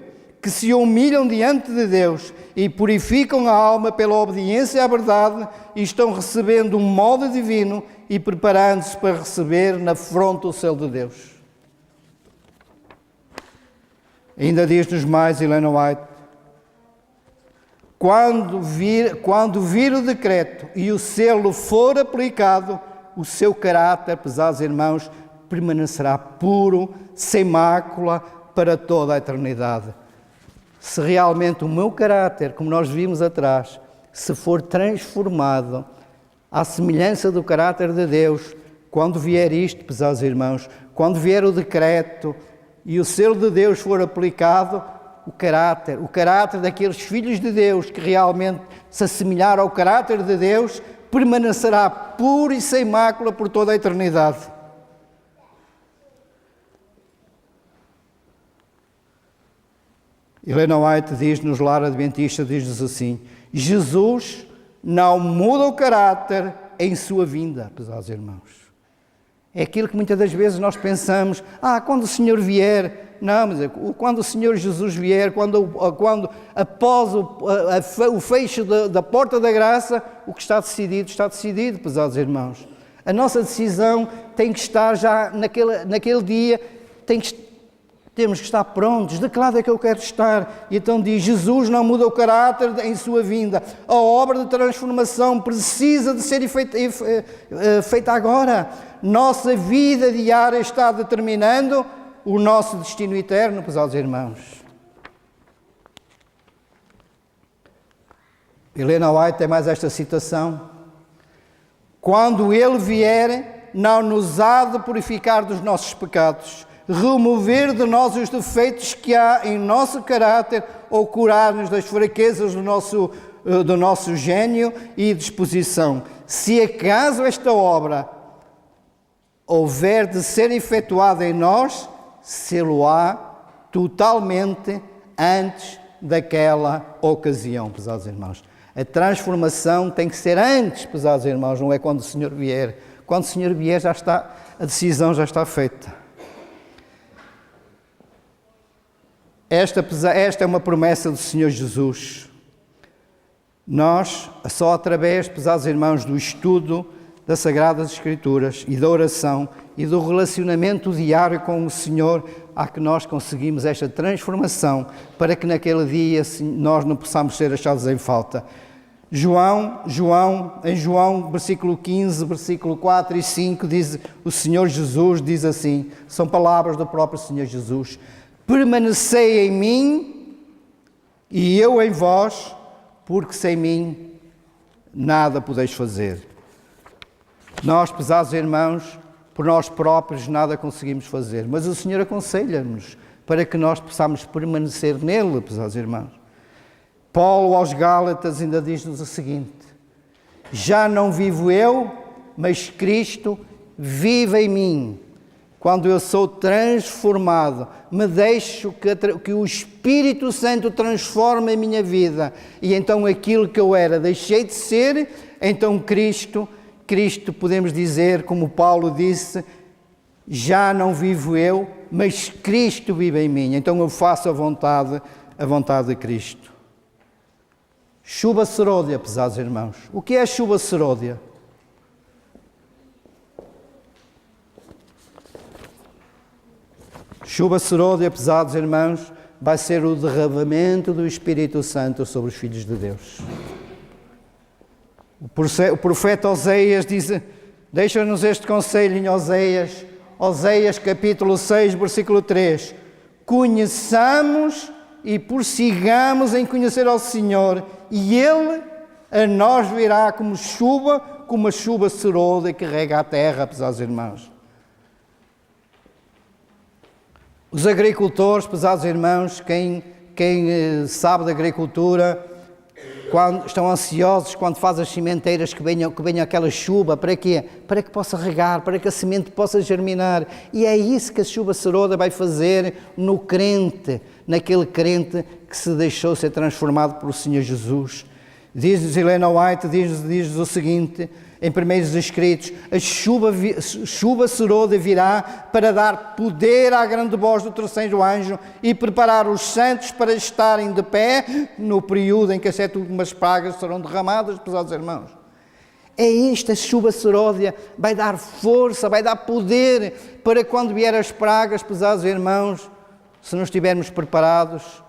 A: que se humilham diante de Deus e purificam a alma pela obediência à verdade, estão recebendo um modo divino e preparando-se para receber na fronte o selo de Deus. Ainda diz-nos mais Helena White: quando vir o decreto e o selo for aplicado, o seu caráter, pesados irmãos, permanecerá puro, sem mácula, para toda a eternidade. Se realmente o meu caráter, como nós vimos atrás, se for transformado à semelhança do caráter de Deus, quando vier isto, pesados irmãos, quando vier o decreto e o selo de Deus for aplicado, o caráter daqueles filhos de Deus que realmente se assemelharam ao caráter de Deus, permanecerá puro e sem mácula por toda a eternidade. Helena White diz-nos, Lar Adventista, diz-nos assim: Jesus não muda o caráter em sua vinda, pesados irmãos. É aquilo que muitas das vezes nós pensamos: quando o Senhor vier. Não, mas quando o Senhor Jesus vier, quando após o fecho da porta da graça, o que está decidido, pesados irmãos. A nossa decisão tem que estar já naquele dia, temos que estar prontos. De que lado é que eu quero estar? E então diz: Jesus não muda o caráter em sua vinda. A obra de transformação precisa de ser feita agora. Nossa vida diária está determinando o nosso destino eterno, pesados irmãos. Helena White tem mais esta citação: quando Ele vier, não nos há de purificar dos nossos pecados, remover de nós os defeitos que há em nosso caráter ou curar-nos das fraquezas do nosso gênio e disposição. Se acaso esta obra houver de ser efetuada em nós, sê-lo-á totalmente antes daquela ocasião, pesados irmãos. A transformação tem que ser antes, pesados irmãos, não é quando o Senhor vier. Quando o Senhor vier, a decisão já está feita. Esta é uma promessa do Senhor Jesus. Nós, só através, pesados irmãos, do estudo das Sagradas Escrituras e da oração, e do relacionamento diário com o Senhor há que nós conseguimos esta transformação para que naquele dia nós não possamos ser achados em falta. Em João, versículo 15, versículo 4 e 5, diz, o Senhor Jesus diz assim, são palavras do próprio Senhor Jesus: permanecei em mim e eu em vós, porque sem mim nada podeis fazer. Nós, pesados irmãos, por nós próprios nada conseguimos fazer, mas o Senhor aconselha-nos para que nós possamos permanecer nele, pesados irmãos. Paulo aos Gálatas ainda diz-nos o seguinte: já não vivo eu, mas Cristo vive em mim. Quando eu sou transformado, me deixo que o Espírito Santo transforme a minha vida, e então aquilo que eu era deixei de ser, então Cristo, podemos dizer, como Paulo disse, já não vivo eu, mas Cristo vive em mim. Então eu faço a vontade de Cristo. Chuva serôdia, pesados irmãos. O que é a chuva serôdia? Chuva serôdia, pesados irmãos, vai ser o derramamento do Espírito Santo sobre os filhos de Deus. O profeta Oséias diz, deixa-nos este conselho em Oséias capítulo 6, versículo 3. Conheçamos e prossigamos em conhecer ao Senhor, e Ele a nós virá como uma chuva serôdia que rega a terra, pesados irmãos. Os agricultores, pesados irmãos, quem sabe da agricultura, quando estão ansiosos quando faz as sementeiras que venha aquela chuva, para quê? Para que possa regar, para que a semente possa germinar. E é isso que a chuva serôdia vai fazer no crente, naquele crente que se deixou ser transformado pelo Senhor Jesus. Diz-nos Helena White, diz-nos o seguinte, em primeiros escritos: a chuva serôdia virá para dar poder à grande voz do terceiro anjo e preparar os santos para estarem de pé no período em que as 7 últimas pragas serão derramadas, pesados irmãos. É isto, a chuva serôdia vai dar força, vai dar poder para quando vier as pragas, pesados irmãos, se não estivermos preparados,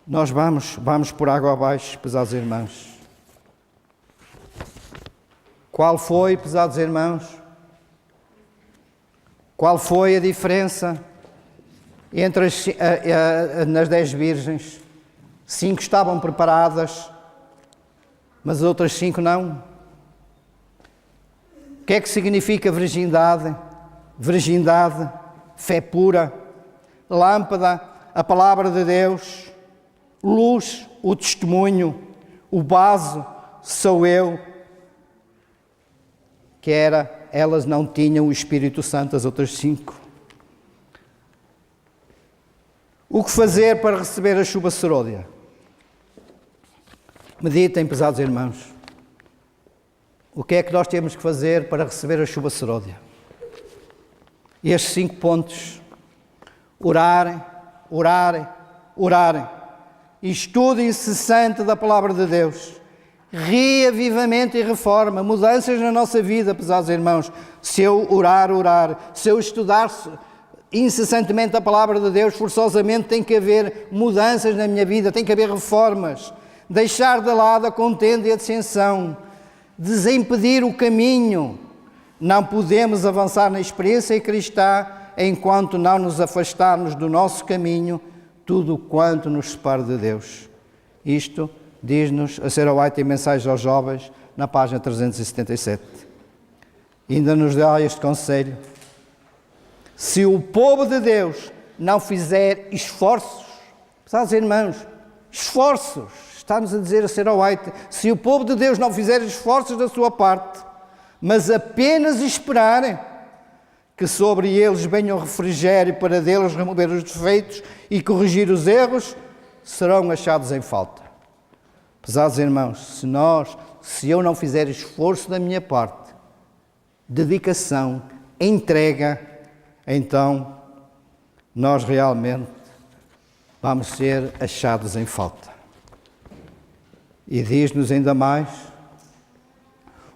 A: nós vamos por água abaixo, pesados irmãos. Qual foi, pesados irmãos? Qual foi a diferença entre nas 10 virgens? 5 estavam preparadas, mas as outras 5 não. O que é que significa virgindade? Virgindade, fé pura, lâmpada, a palavra de Deus, luz, o testemunho, o vaso, sou eu. Elas não tinham o Espírito Santo, as outras 5. O que fazer para receber a chuva serôdia? Meditem, pesados irmãos. O que é que nós temos que fazer para receber a chuva serôdia? Estes 5 pontos: orar, estudo incessante da palavra de Deus, reavivamento e reforma, mudanças na nossa vida, pesados irmãos. Se eu orar, se eu estudar incessantemente a palavra de Deus, forçosamente tem que haver mudanças na minha vida, tem que haver reformas. Deixar de lado a contenda e a dissensão, desimpedir o caminho. Não podemos avançar na experiência cristã enquanto não nos afastarmos do nosso caminho, tudo quanto nos separa de Deus. Isto diz-nos a Sarah White em Mensagens aos Jovens, na página 377. Ainda nos dá este conselho: se o povo de Deus não fizer esforços, pesados irmãos, esforços, está-nos a dizer a Sarah White, se o povo de Deus não fizer esforços da sua parte, mas apenas esperar que sobre eles venha o refrigério para deles remover os defeitos e corrigir os erros, serão achados em falta. Pesados irmãos, se eu não fizer esforço da minha parte, dedicação, entrega, então nós realmente vamos ser achados em falta. E diz-nos ainda mais: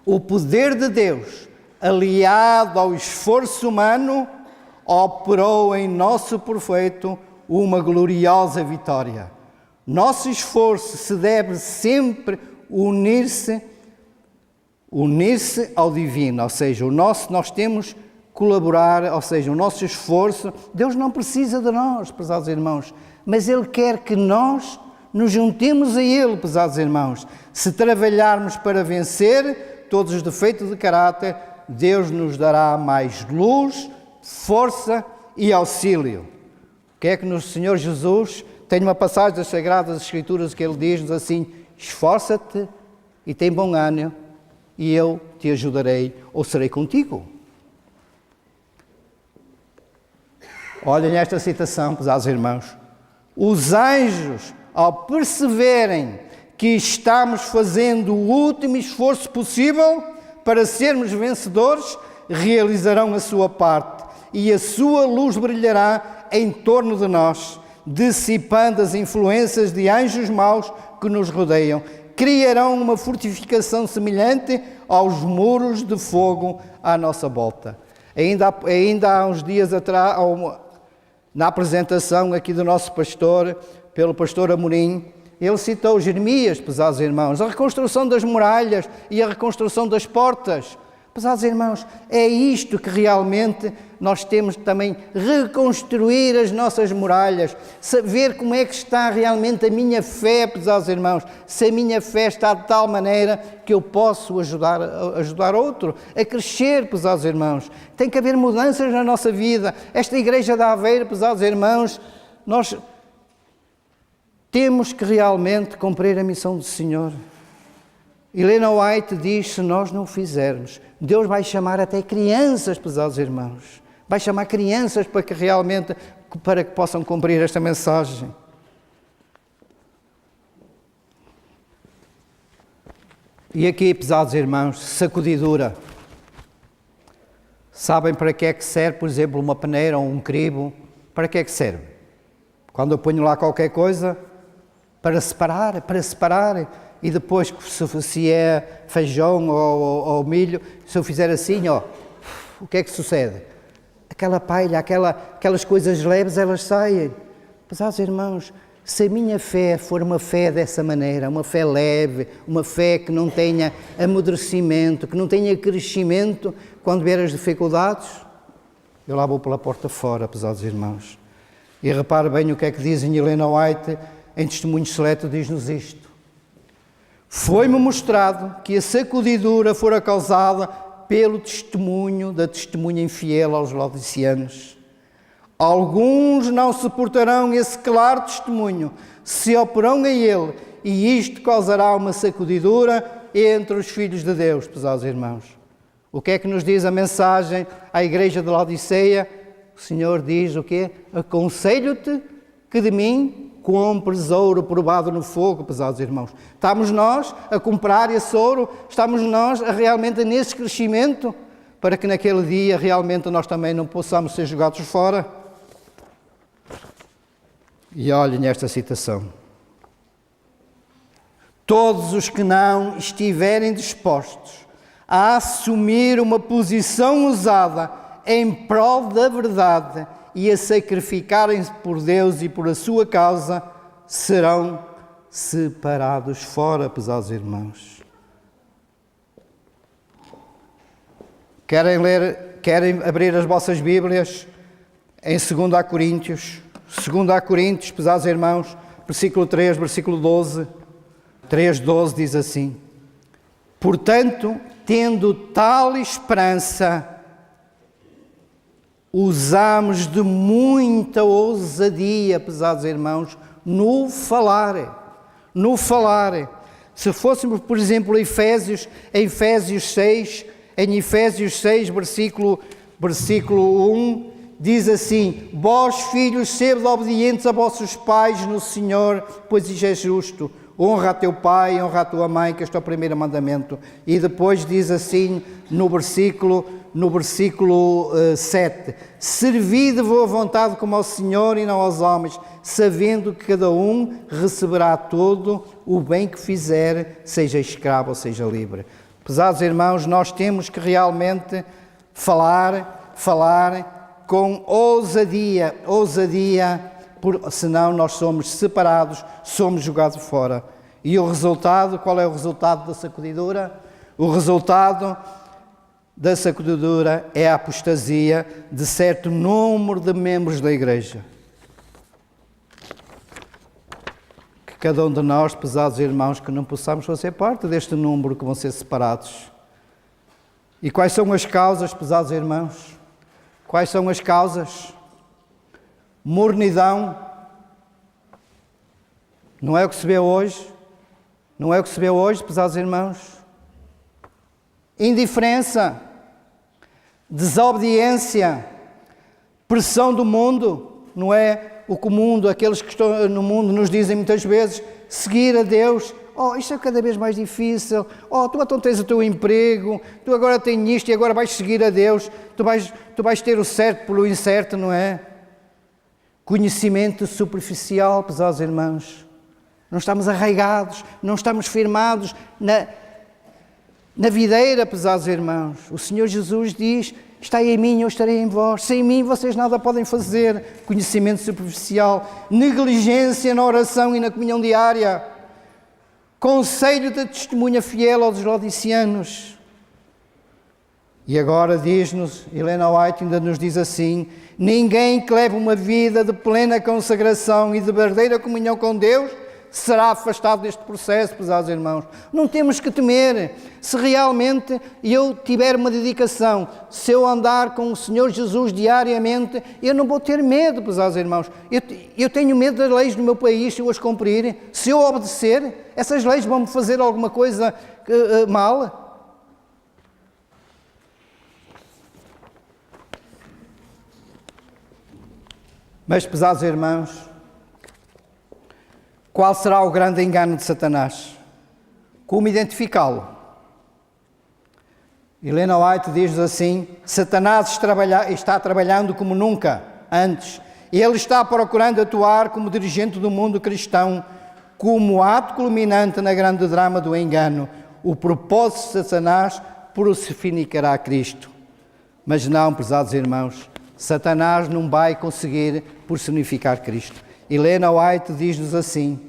A: o poder de Deus aliado ao esforço humano, operou em nosso proveito uma gloriosa vitória. Nosso esforço se deve sempre unir-se ao divino, ou seja, nós temos que colaborar, ou seja, o nosso esforço. Deus não precisa de nós, prezados irmãos, mas Ele quer que nós nos juntemos a Ele, prezados irmãos. Se trabalharmos para vencer todos os defeitos de caráter, Deus nos dará mais luz, força e auxílio. O que é que no Senhor Jesus tem uma passagem das Sagradas Escrituras que Ele diz-nos assim: esforça-te e tem bom ânimo, e eu te ajudarei ou serei contigo. Olhem esta citação, pesados irmãos. Os anjos, ao perceberem que estamos fazendo o último esforço possível para sermos vencedores, realizarão a sua parte e a sua luz brilhará em torno de nós, dissipando as influências de anjos maus que nos rodeiam. Criarão uma fortificação semelhante aos muros de fogo à nossa volta. Ainda há uns dias atrás, na apresentação aqui do nosso pastor, pelo pastor Amorim, ele citou Jeremias, pesados irmãos, a reconstrução das muralhas e a reconstrução das portas. Pesados irmãos, é isto que realmente nós temos que também reconstruir as nossas muralhas, saber como é que está realmente a minha fé, pesados irmãos, se a minha fé está de tal maneira que eu posso ajudar outro a crescer, pesados irmãos. Tem que haver mudanças na nossa vida. Esta igreja de Aveiro, pesados irmãos, nós temos que realmente cumprir a missão do Senhor. Helena White diz, se nós não o fizermos, Deus vai chamar até crianças, pesados irmãos. Vai chamar crianças para que possam cumprir esta mensagem. E aqui, pesados irmãos, sacudidura. Sabem para que é que serve, por exemplo, uma peneira ou um cribo? Para que é que serve? Quando eu ponho lá qualquer coisa, para separar, e depois, se é feijão ou milho, se eu fizer assim, o que é que sucede? Aquela palha, aquelas coisas leves, elas saem. Pesados irmãos, se a minha fé for uma fé dessa maneira, uma fé leve, uma fé que não tenha amadurecimento, que não tenha crescimento, quando vier as dificuldades, eu lá vou pela porta fora, pesados irmãos. E repare bem o que é que diz em Helena White, em Testemunho Seleto, diz-nos isto. Foi-me mostrado que a sacudidura fora causada pelo testemunho da testemunha infiel aos laodiceanos. Alguns não suportarão esse claro testemunho, se oporão a ele, e isto causará uma sacudidura entre os filhos de Deus, pesados irmãos. O que é que nos diz a mensagem à igreja de Laodiceia? O Senhor diz o quê? Aconselho-te que de mim compres ouro provado no fogo, pesados irmãos. Estamos nós a comprar esse ouro? Estamos nós realmente nesse crescimento? Para que naquele dia realmente nós também não possamos ser jogados fora? E olhem esta citação. Todos os que não estiverem dispostos a assumir uma posição ousada em prol da verdade e a sacrificarem-se por Deus e por a sua causa, serão separados fora, pesados irmãos. Querem abrir as vossas Bíblias em 2 Coríntios? 2 Coríntios, pesados irmãos, versículo 3, versículo 12. 3:12 diz assim: portanto, tendo tal esperança, usamos de muita ousadia, pesados irmãos, no falar. Se fôssemos, por exemplo, em Efésios 6, versículo 1, diz assim: vós, filhos, sede obedientes a vossos pais no Senhor, pois isso é justo. Honra a teu pai, honra a tua mãe, que este é o primeiro mandamento. E depois diz assim no versículo 7: servi de boa vontade como ao Senhor e não aos homens, sabendo que cada um receberá todo o bem que fizer, seja escravo ou seja livre. Pesados irmãos, nós temos que realmente falar com ousadia, senão nós somos separados, somos jogados fora. E o resultado, qual é o resultado da sacudidura? O resultado da sacudidura é a apostasia de certo número de membros da Igreja. Que cada um de nós, pesados irmãos, que não possamos fazer parte deste número que vão ser separados. E quais são as causas, pesados irmãos? Quais são as causas? Mornidão. Não é o que se vê hoje? Não é o que se vê hoje, pesados irmãos? Indiferença, desobediência, pressão do mundo, não é o que o mundo, aqueles que estão no mundo nos dizem muitas vezes, seguir a Deus. Oh, isto é cada vez mais difícil. Oh, tu então tens o teu emprego, tu agora tens isto e agora vais seguir a Deus. Tu vais ter o certo pelo incerto, não é? Conhecimento superficial, pesados irmãos. Não estamos arraigados, não estamos firmados na videira, pesados irmãos. O Senhor Jesus diz, está em mim, eu estarei em vós. Sem mim vocês nada podem fazer. Conhecimento superficial, negligência na oração e na comunhão diária. Conselho de testemunha fiel aos laodiceanos. E agora diz-nos, Helena White ainda nos diz assim, ninguém que leve uma vida de plena consagração e de verdadeira comunhão com Deus será afastado deste processo, pesados irmãos. Não temos que temer. Se realmente eu tiver uma dedicação, se eu andar com o Senhor Jesus diariamente, eu não vou ter medo, pesados irmãos. Eu tenho medo das leis do meu país, se eu as cumprir. Se eu obedecer, essas leis vão-me fazer alguma coisa mal? Mas, pesados irmãos, qual será o grande engano de Satanás? Como identificá-lo? Helena White diz assim, Satanás está trabalhando como nunca antes. Ele está procurando atuar como dirigente do mundo cristão, como ato culminante na grande drama do engano. O propósito de Satanás personificará Cristo. Mas não, pesados irmãos, Satanás não vai conseguir personificar Cristo. Helena White diz-nos assim,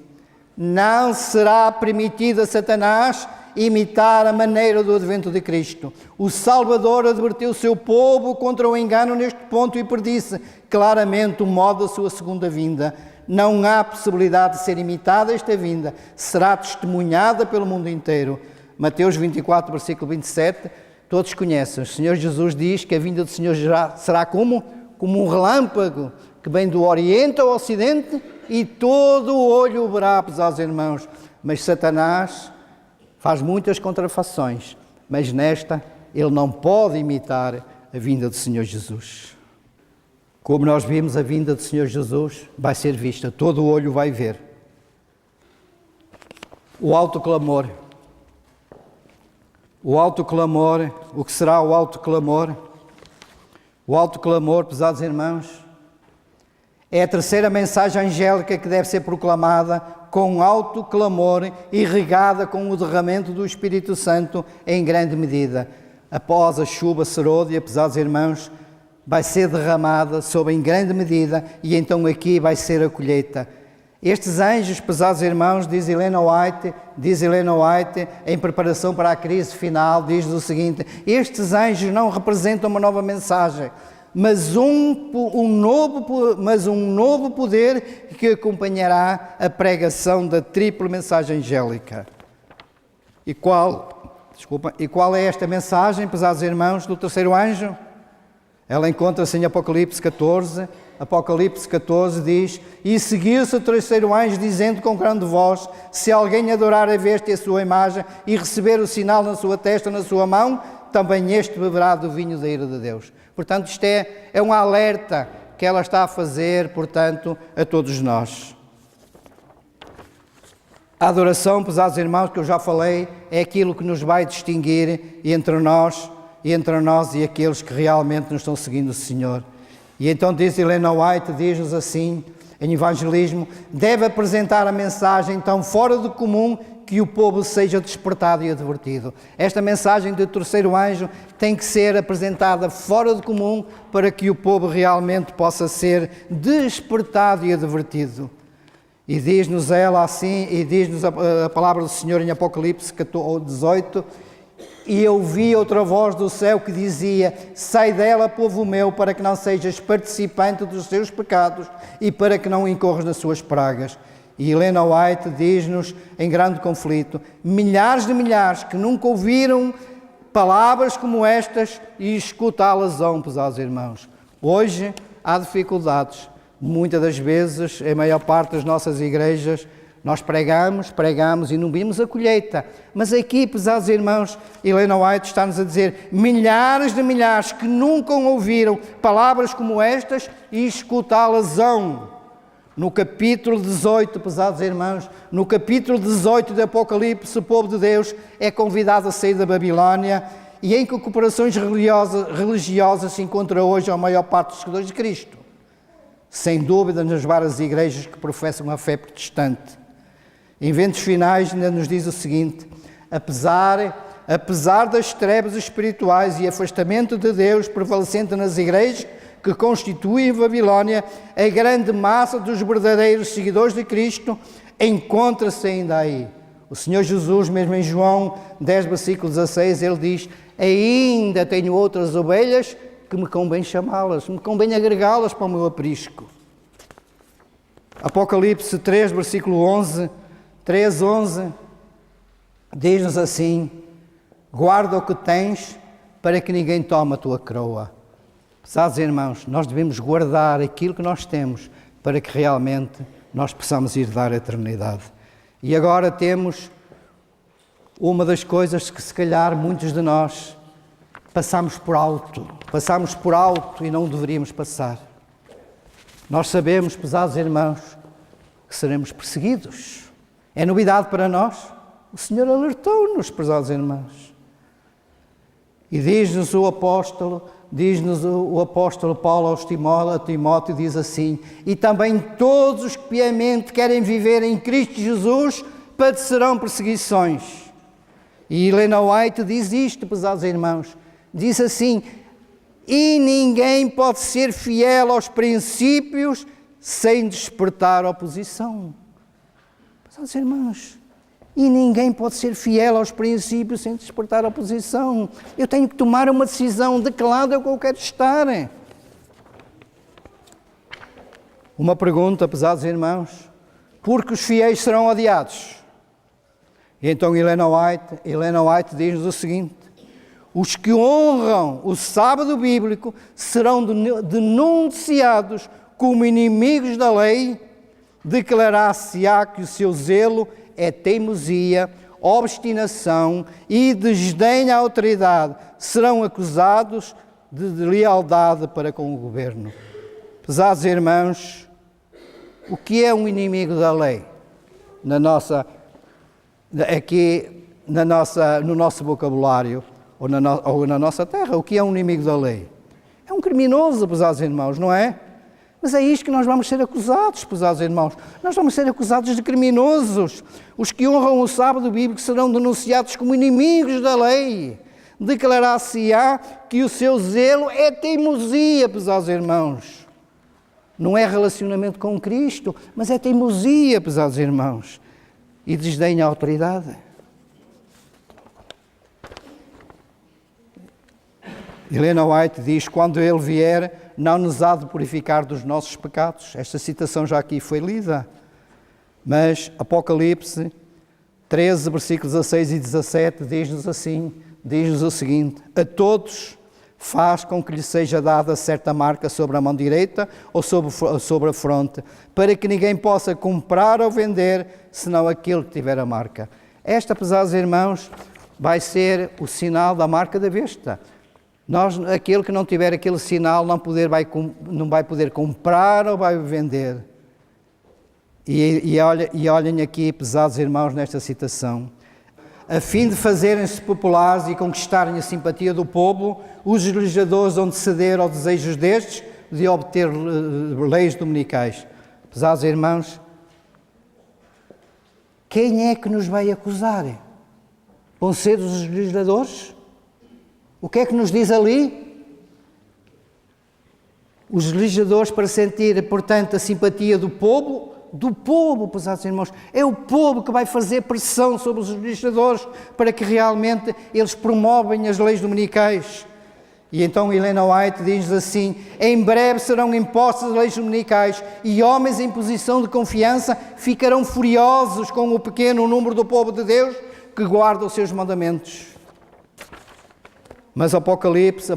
A: não será permitido a Satanás imitar a maneira do advento de Cristo. O Salvador advertiu o seu povo contra o engano neste ponto e predisse claramente o modo da sua segunda vinda. Não há possibilidade de ser imitada esta vinda, será testemunhada pelo mundo inteiro. Mateus 24, versículo 27, todos conhecem. O Senhor Jesus diz que a vinda do Senhor será como um relâmpago que vem do Oriente ao Ocidente e todo o olho o verá, pesados irmãos. Mas Satanás faz muitas contrafações, mas nesta ele não pode imitar a vinda do Senhor Jesus. Como nós vimos, a vinda do Senhor Jesus vai ser vista, todo o olho vai ver. O alto clamor. O que será o alto clamor? O alto clamor, pesados irmãos, é a terceira mensagem angélica que deve ser proclamada com alto clamor e regada com o derramamento do Espírito Santo em grande medida. Após a chuva serôdia, pesados irmãos, vai ser derramada sob em grande medida e então aqui vai ser a colheita. Estes anjos, pesados irmãos, diz Helena White, em preparação para a crise final, diz o seguinte, estes anjos não representam uma nova mensagem, mas um novo poder que acompanhará a pregação da tripla mensagem angélica. E qual é esta mensagem, pesados irmãos, do terceiro anjo? Ela encontra-se em Apocalipse 14. Apocalipse 14 diz, e seguiu-se o terceiro anjo dizendo com grande voz, se alguém adorar a besta e a sua imagem e receber o sinal na sua testa, na sua mão, também este beberá do vinho da ira de Deus. Portanto, isto é um alerta que ela está a fazer, portanto, a todos nós. A adoração, pesados irmãos, que eu já falei, é aquilo que nos vai distinguir entre nós e aqueles que realmente nos estão seguindo o Senhor. E então diz Helena White, diz-nos assim, em evangelismo, deve apresentar a mensagem tão fora do comum que o povo seja despertado e advertido. Esta mensagem do terceiro anjo tem que ser apresentada fora do comum para que o povo realmente possa ser despertado e advertido. E diz-nos ela assim, e diz-nos a palavra do Senhor em Apocalipse 18, e eu ouvi outra voz do céu que dizia: sai dela, povo meu, para que não sejas participante dos seus pecados e para que não incorras nas suas pragas. E Helena White diz-nos, em grande conflito, milhares de milhares que nunca ouviram palavras como estas e escutá-las vão, pesados irmãos. Hoje há dificuldades. Muitas das vezes, a maior parte das nossas igrejas, nós pregamos e não vimos a colheita. Mas aqui, pesados irmãos, Helena White está-nos a dizer milhares de milhares que nunca ouviram palavras como estas e escutá-las-ão. No capítulo 18, pesados irmãos, no capítulo 18 de Apocalipse, o povo de Deus é convidado a sair da Babilónia e em que ocupações religiosas se encontra hoje a maior parte dos seguidores de Cristo. Sem dúvida, nas várias igrejas que professam a fé protestante. Em Ventos Finais ainda nos diz o seguinte: apesar das trevas espirituais e afastamento de Deus prevalecente nas igrejas que constituem a Babilónia, a grande massa dos verdadeiros seguidores de Cristo encontra-se ainda aí. O Senhor Jesus, mesmo em João 10, versículo 16, ele diz: ainda tenho outras ovelhas que me convém chamá-las, me convém agregá-las para o meu aprisco. Apocalipse 3, versículo 11, 3:11, diz-nos assim: guarda o que tens para que ninguém tome a tua coroa. Pesados irmãos, nós devemos guardar aquilo que nós temos para que realmente nós possamos ir dar a eternidade. E agora temos uma das coisas que se calhar muitos de nós passamos por alto e não deveríamos passar. Nós sabemos, pesados irmãos, que seremos perseguidos. É novidade para nós. O Senhor alertou-nos, pesados irmãos. E diz-nos o apóstolo Paulo a Timóteo, diz assim: e também todos os que piamente querem viver em Cristo Jesus padecerão perseguições. E Helena White diz isto, pesados irmãos, diz assim: e ninguém pode ser fiel aos princípios sem despertar oposição. Pesados irmãos, e ninguém pode ser fiel aos princípios sem despertar oposição. Eu tenho que tomar uma decisão de que lado é que eu quero estar. Uma pergunta, pesados irmãos: porque os fiéis serão odiados? E então Helena White diz-nos o seguinte: os que honram o sábado bíblico serão denunciados como inimigos da lei, declarar-se-á que o seu zelo é teimosia, obstinação e desdém à autoridade. Serão acusados de lealdade para com o governo. Pesados irmãos, o que é um inimigo da lei? No nosso vocabulário ou na nossa terra, o que é um inimigo da lei? É um criminoso, pesados irmãos, não é? Mas é isto que nós vamos ser acusados, pesados irmãos. Nós vamos ser acusados de criminosos. Os que honram o sábado bíblico serão denunciados como inimigos da lei. Declarar-se-á que o seu zelo é teimosia, pesados irmãos. Não é relacionamento com Cristo, mas é teimosia, pesados irmãos. E desdém à autoridade. Helena White diz: quando ele vier, não nos há de purificar dos nossos pecados. Esta citação já aqui foi lida. Mas Apocalipse 13, versículos 16 e 17, diz-nos assim, diz-nos o seguinte: a todos faz com que lhe seja dada certa marca sobre a mão direita ou sobre a fronte, para que ninguém possa comprar ou vender, senão aquele que tiver a marca. Esta, pesados irmãos, vai ser o sinal da marca da besta. Aquele que não tiver aquele sinal não vai poder comprar ou vai vender. E olhem aqui, pesados irmãos, nesta citação. A fim de fazerem-se populares e conquistarem a simpatia do povo, os legisladores vão ceder aos desejos destes de obter leis dominicais. Pesados irmãos, quem é que nos vai acusar? Vão ser os legisladores? O que é que nos diz ali? Os legisladores, para sentir, portanto, a simpatia do povo, pesados irmãos, é o povo que vai fazer pressão sobre os legisladores para que realmente eles promovem as leis dominicais. E então Helena White diz assim: em breve serão impostas as leis dominicais e homens em posição de confiança ficarão furiosos com o pequeno número do povo de Deus que guarda os seus mandamentos. Mas Apocalipse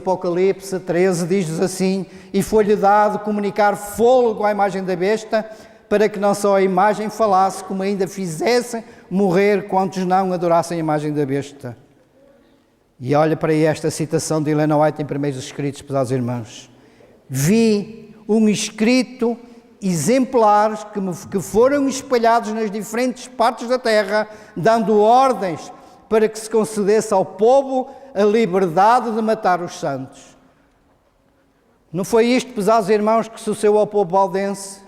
A: 13 diz-nos assim: e foi-lhe dado comunicar fogo à imagem da besta, para que não só a imagem falasse, como ainda fizesse morrer quantos não adorassem a imagem da besta. E olha para esta citação de Helena White em Primeiros Escritos, pesados irmãos. Vi um escrito exemplares que foram espalhados nas diferentes partes da terra, dando ordens para que se concedesse ao povo a liberdade de matar os santos. Não foi isto, pesados irmãos, que sucedeu ao povo valdense?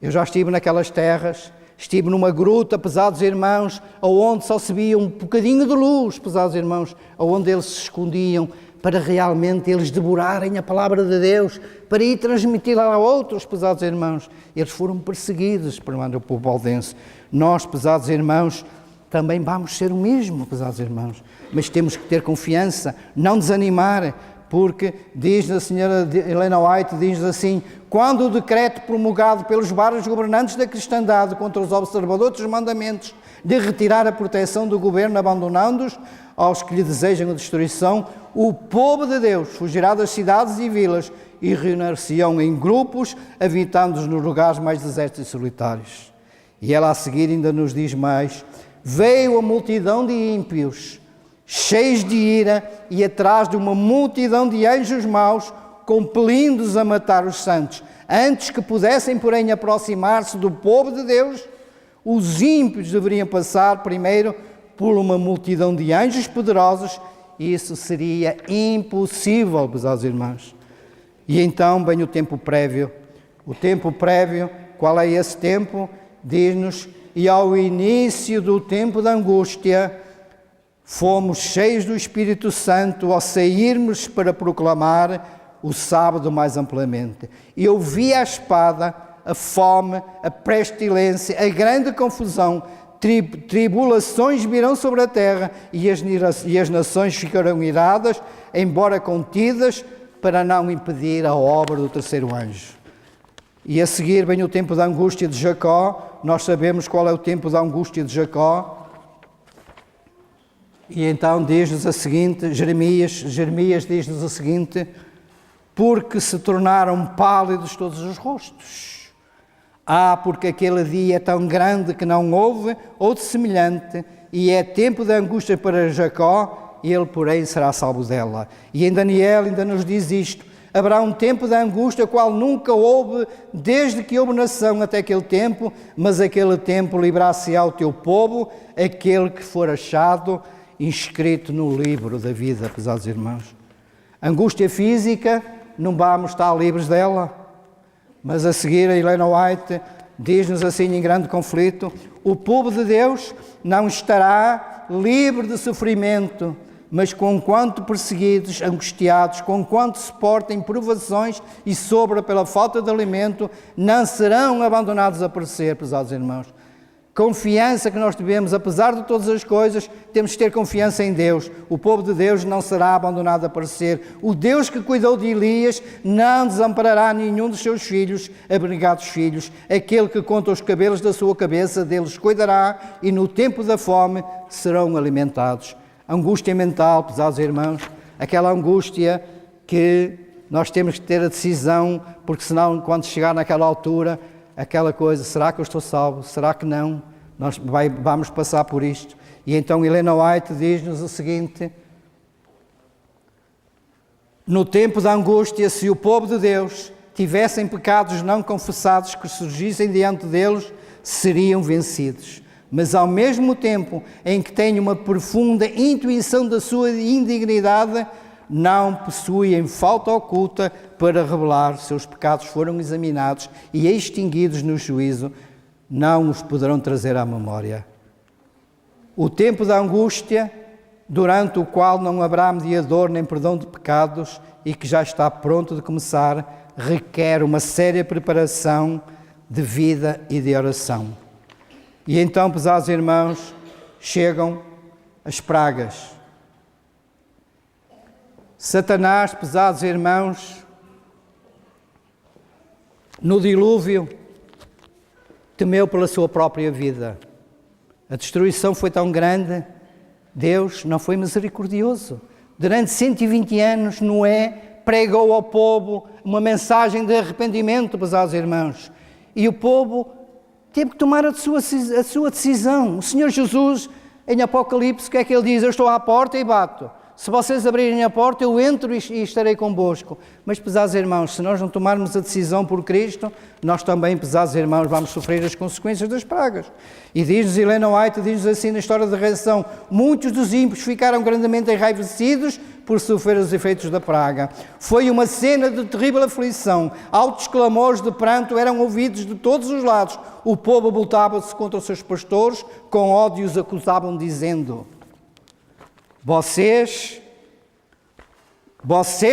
A: Eu já estive naquelas terras, estive numa gruta, pesados irmãos, onde só se via um bocadinho de luz, pesados irmãos, onde eles se escondiam para realmente eles devorarem a palavra de Deus, para ir transmiti-la a outros, pesados irmãos. Eles foram perseguidos pelo povo valdense. Nós, pesados irmãos, também vamos ser o mesmo, pesados irmãos. Mas temos que ter confiança, não desanimar, porque diz a senhora Helena White, diz assim: quando o decreto promulgado pelos vários governantes da cristandade contra os observadores dos mandamentos de retirar a proteção do governo, abandonando-os aos que lhe desejam a destruição, o povo de Deus fugirá das cidades e vilas e reunir-se-ão em grupos, habitando-os nos lugares mais desertos e solitários. E ela a seguir ainda nos diz mais: veio a multidão de ímpios, cheios de ira, e atrás de uma multidão de anjos maus, compelindo-os a matar os santos. Antes que pudessem, porém, aproximar-se do povo de Deus, os ímpios deveriam passar primeiro por uma multidão de anjos poderosos, e isso seria impossível, pesados irmãos. E então vem o tempo prévio. O tempo prévio, qual é esse tempo? Diz-nos: e ao início do tempo da angústia, fomos cheios do Espírito Santo ao sairmos para proclamar o sábado mais amplamente. Eu vi a espada, a fome, a pestilência, a grande confusão, tribulações virão sobre a terra e as nações ficarão iradas, embora contidas, para não impedir a obra do terceiro anjo. E a seguir vem o tempo da angústia de Jacó. Nós sabemos qual é o tempo da angústia de Jacó. E então diz-nos a seguinte, Jeremias diz-nos o seguinte: porque se tornaram pálidos todos os rostos. Porque aquele dia é tão grande que não houve outro semelhante, e é tempo de angústia para Jacó, ele, porém, será salvo dela. E em Daniel ainda nos diz isto: haverá um tempo de angústia, qual nunca houve, desde que houve nação até aquele tempo, mas aquele tempo livrar-se-á o teu povo, aquele que for achado inscrito no livro da vida, pesados irmãos. Angústia física, não vamos estar livres dela, mas a seguir a Helena White diz-nos assim em grande conflito: o povo de Deus não estará livre de sofrimento, mas conquanto perseguidos, angustiados, conquanto suportem provações e sobra pela falta de alimento, não serão abandonados a perecer, pesados irmãos. Confiança que nós devemos, apesar de todas as coisas, temos que ter confiança em Deus. O povo de Deus não será abandonado a perecer. O Deus que cuidou de Elias não desamparará nenhum dos seus filhos, abnegados filhos. Aquele que conta os cabelos da sua cabeça, deles cuidará, e no tempo da fome serão alimentados. Angústia mental, pesados irmãos, aquela angústia que nós temos que ter a decisão, porque senão, quando chegar naquela altura, aquela coisa: será que eu estou salvo? Será que não? Nós vamos passar por isto. E então Helena White diz-nos o seguinte: no tempo da angústia, se o povo de Deus tivessem pecados não confessados que surgissem diante deles, seriam vencidos. Mas ao mesmo tempo em que têm uma profunda intuição da sua indignidade, não possuem falta oculta para revelar. Seus pecados foram examinados e extinguidos no juízo não os poderão trazer à memória. O tempo da angústia, durante o qual não haverá mediador nem perdão de pecados e que já está pronto de começar, requer uma séria preparação de vida e de oração. E então, pesados irmãos, chegam as pragas. Satanás, pesados irmãos, no dilúvio, temeu pela sua própria vida. A destruição foi tão grande, Deus não foi misericordioso. Durante 120 anos, Noé pregou ao povo uma mensagem de arrependimento, pesados irmãos. E o povo teve que tomar a sua decisão. O Senhor Jesus, em Apocalipse, o que é que ele diz? Eu estou à porta e bato. Se vocês abrirem a porta, eu entro e estarei convosco. Mas, pesados irmãos, se nós não tomarmos a decisão por Cristo, nós também, pesados irmãos, vamos sofrer as consequências das pragas. E diz-nos Helena White, diz-nos assim na história da redenção, muitos dos ímpios ficaram grandemente enraivecidos por sofrer os efeitos da praga. Foi uma cena de terrível aflição. Altos clamores de pranto eram ouvidos de todos os lados. O povo voltava-se contra os seus pastores, com ódio os acusavam, dizendo: Vocês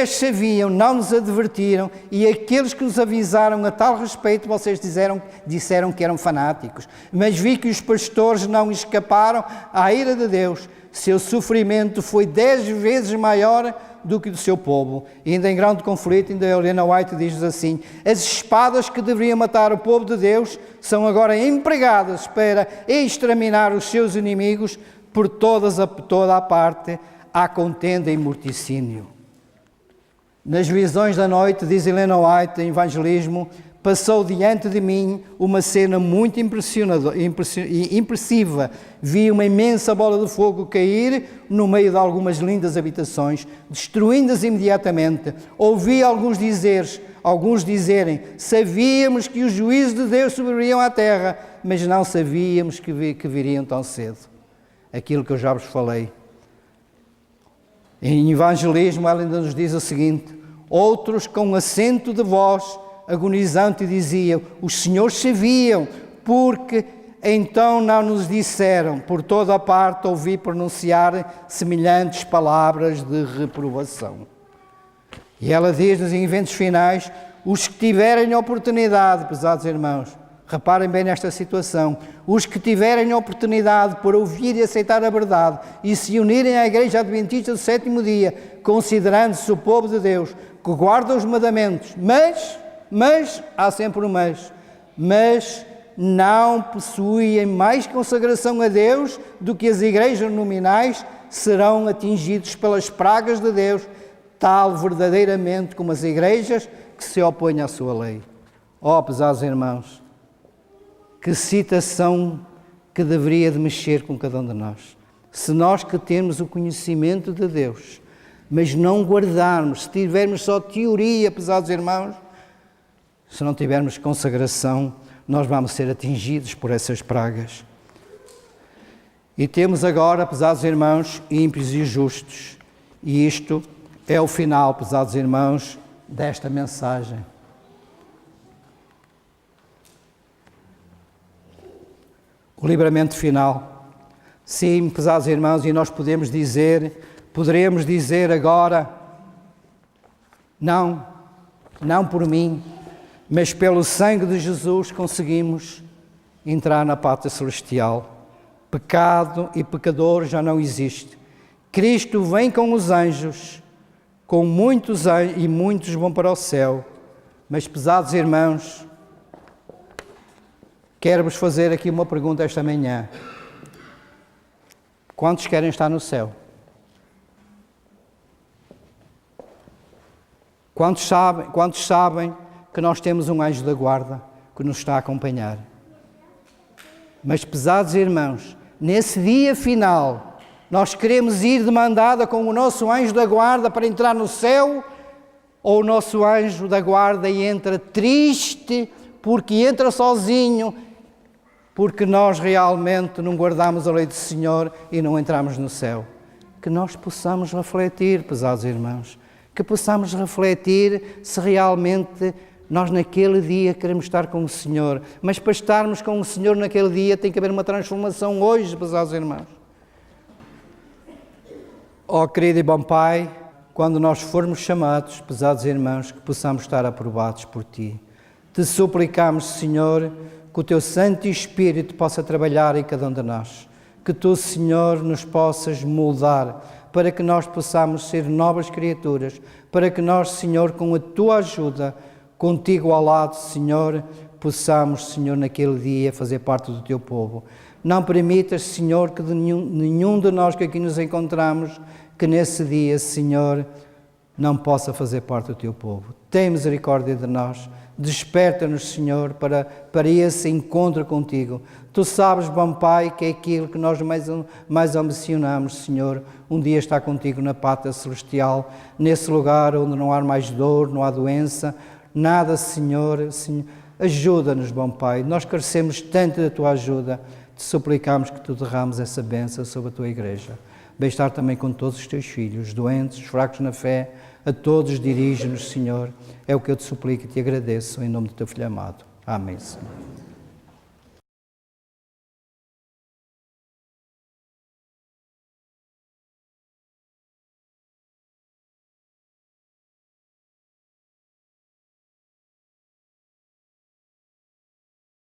A: sabiam, não nos advertiram, e aqueles que nos avisaram a tal respeito, vocês disseram que eram fanáticos. Mas vi que os pastores não escaparam à ira de Deus. Seu sofrimento foi 10 vezes maior do que do seu povo. E ainda em grande conflito, ainda Helena White diz assim: as espadas que deveriam matar o povo de Deus são agora empregadas para exterminar os seus inimigos. Por toda a parte há contenda e morticínio. Nas visões da noite, diz Helena White, em Evangelismo, passou diante de mim uma cena muito impressiva. Vi uma imensa bola de fogo cair no meio de algumas lindas habitações, destruindo-as imediatamente. Ouvi alguns dizerem, sabíamos que os juízos de Deus sobreviriam à terra, mas não sabíamos que viriam tão cedo. Aquilo que eu já vos falei. Em Evangelismo, ela ainda nos diz o seguinte: outros com acento de voz agonizante diziam, os senhores sabiam, porque então não nos disseram. Por toda a parte ouvi pronunciar semelhantes palavras de reprovação. E ela diz-nos em eventos finais, os que tiverem oportunidade, pesados irmãos, reparem bem nesta situação, os que tiverem oportunidade por ouvir e aceitar a verdade e se unirem à Igreja Adventista do Sétimo Dia, considerando-se o povo de Deus, que guarda os mandamentos, mas, há sempre um mas não possuem mais consagração a Deus do que as igrejas nominais, serão atingidos pelas pragas de Deus, tal verdadeiramente como as igrejas que se opõem à sua lei. Ó, pesados irmãos, que citação que deveria de mexer com cada um de nós. Se nós que temos o conhecimento de Deus, mas não guardarmos, se tivermos só teoria, pesados irmãos, se não tivermos consagração, nós vamos ser atingidos por essas pragas. E temos agora, pesados irmãos, ímpios e justos. E isto é o final, pesados irmãos, desta mensagem. O livramento final. Sim, pesados irmãos, e nós poderemos dizer agora, não por mim, mas pelo sangue de Jesus conseguimos entrar na pátria celestial. Pecado e pecador já não existe. Cristo vem com os anjos, com muitos anjos, e muitos vão para o céu. Mas, pesados irmãos, quero-vos fazer aqui uma pergunta esta manhã. Quantos querem estar no céu? Quantos sabem que nós temos um anjo da guarda que nos está a acompanhar? Mas, pesados irmãos, nesse dia final, nós queremos ir de mão dada com o nosso anjo da guarda para entrar no céu, ou o nosso anjo da guarda entra triste porque entra sozinho, porque nós realmente não guardamos a lei do Senhor e não entramos no céu? Que nós possamos refletir, pesados irmãos, que possamos refletir se realmente Nós naquele dia queremos estar com o Senhor, mas para estarmos com o Senhor naquele dia tem que haver uma transformação hoje, pesados irmãos. Ó querido e bom Pai, quando nós formos chamados, pesados irmãos, que possamos estar aprovados por Ti. Te suplicamos, Senhor, que o Teu Santo Espírito possa trabalhar em cada um de nós. Que Tu, Senhor, nos possas moldar para que nós possamos ser novas criaturas, para que nós, Senhor, com a Tua ajuda, contigo ao lado, Senhor, possamos, Senhor, naquele dia fazer parte do Teu povo. Não permitas, Senhor, que nenhum de nós que aqui nos encontramos, que nesse dia, Senhor, não possa fazer parte do Teu povo. Tem misericórdia de nós. Desperta-nos, Senhor, para esse encontro contigo. Tu sabes, bom Pai, que é aquilo que nós mais ambicionamos, Senhor. Um dia estar contigo na pátria celestial, nesse lugar onde não há mais dor, não há doença, nada, Senhor. Ajuda-nos, bom Pai. Nós carecemos tanto da Tua ajuda. Te suplicamos que Tu derrames essa bênção sobre a Tua igreja. Bem-estar também com todos os Teus filhos, doentes, fracos na fé, a todos dirige-nos, Senhor. É o que eu te suplico e te agradeço, em nome do Teu Filho amado. Amém, Senhor.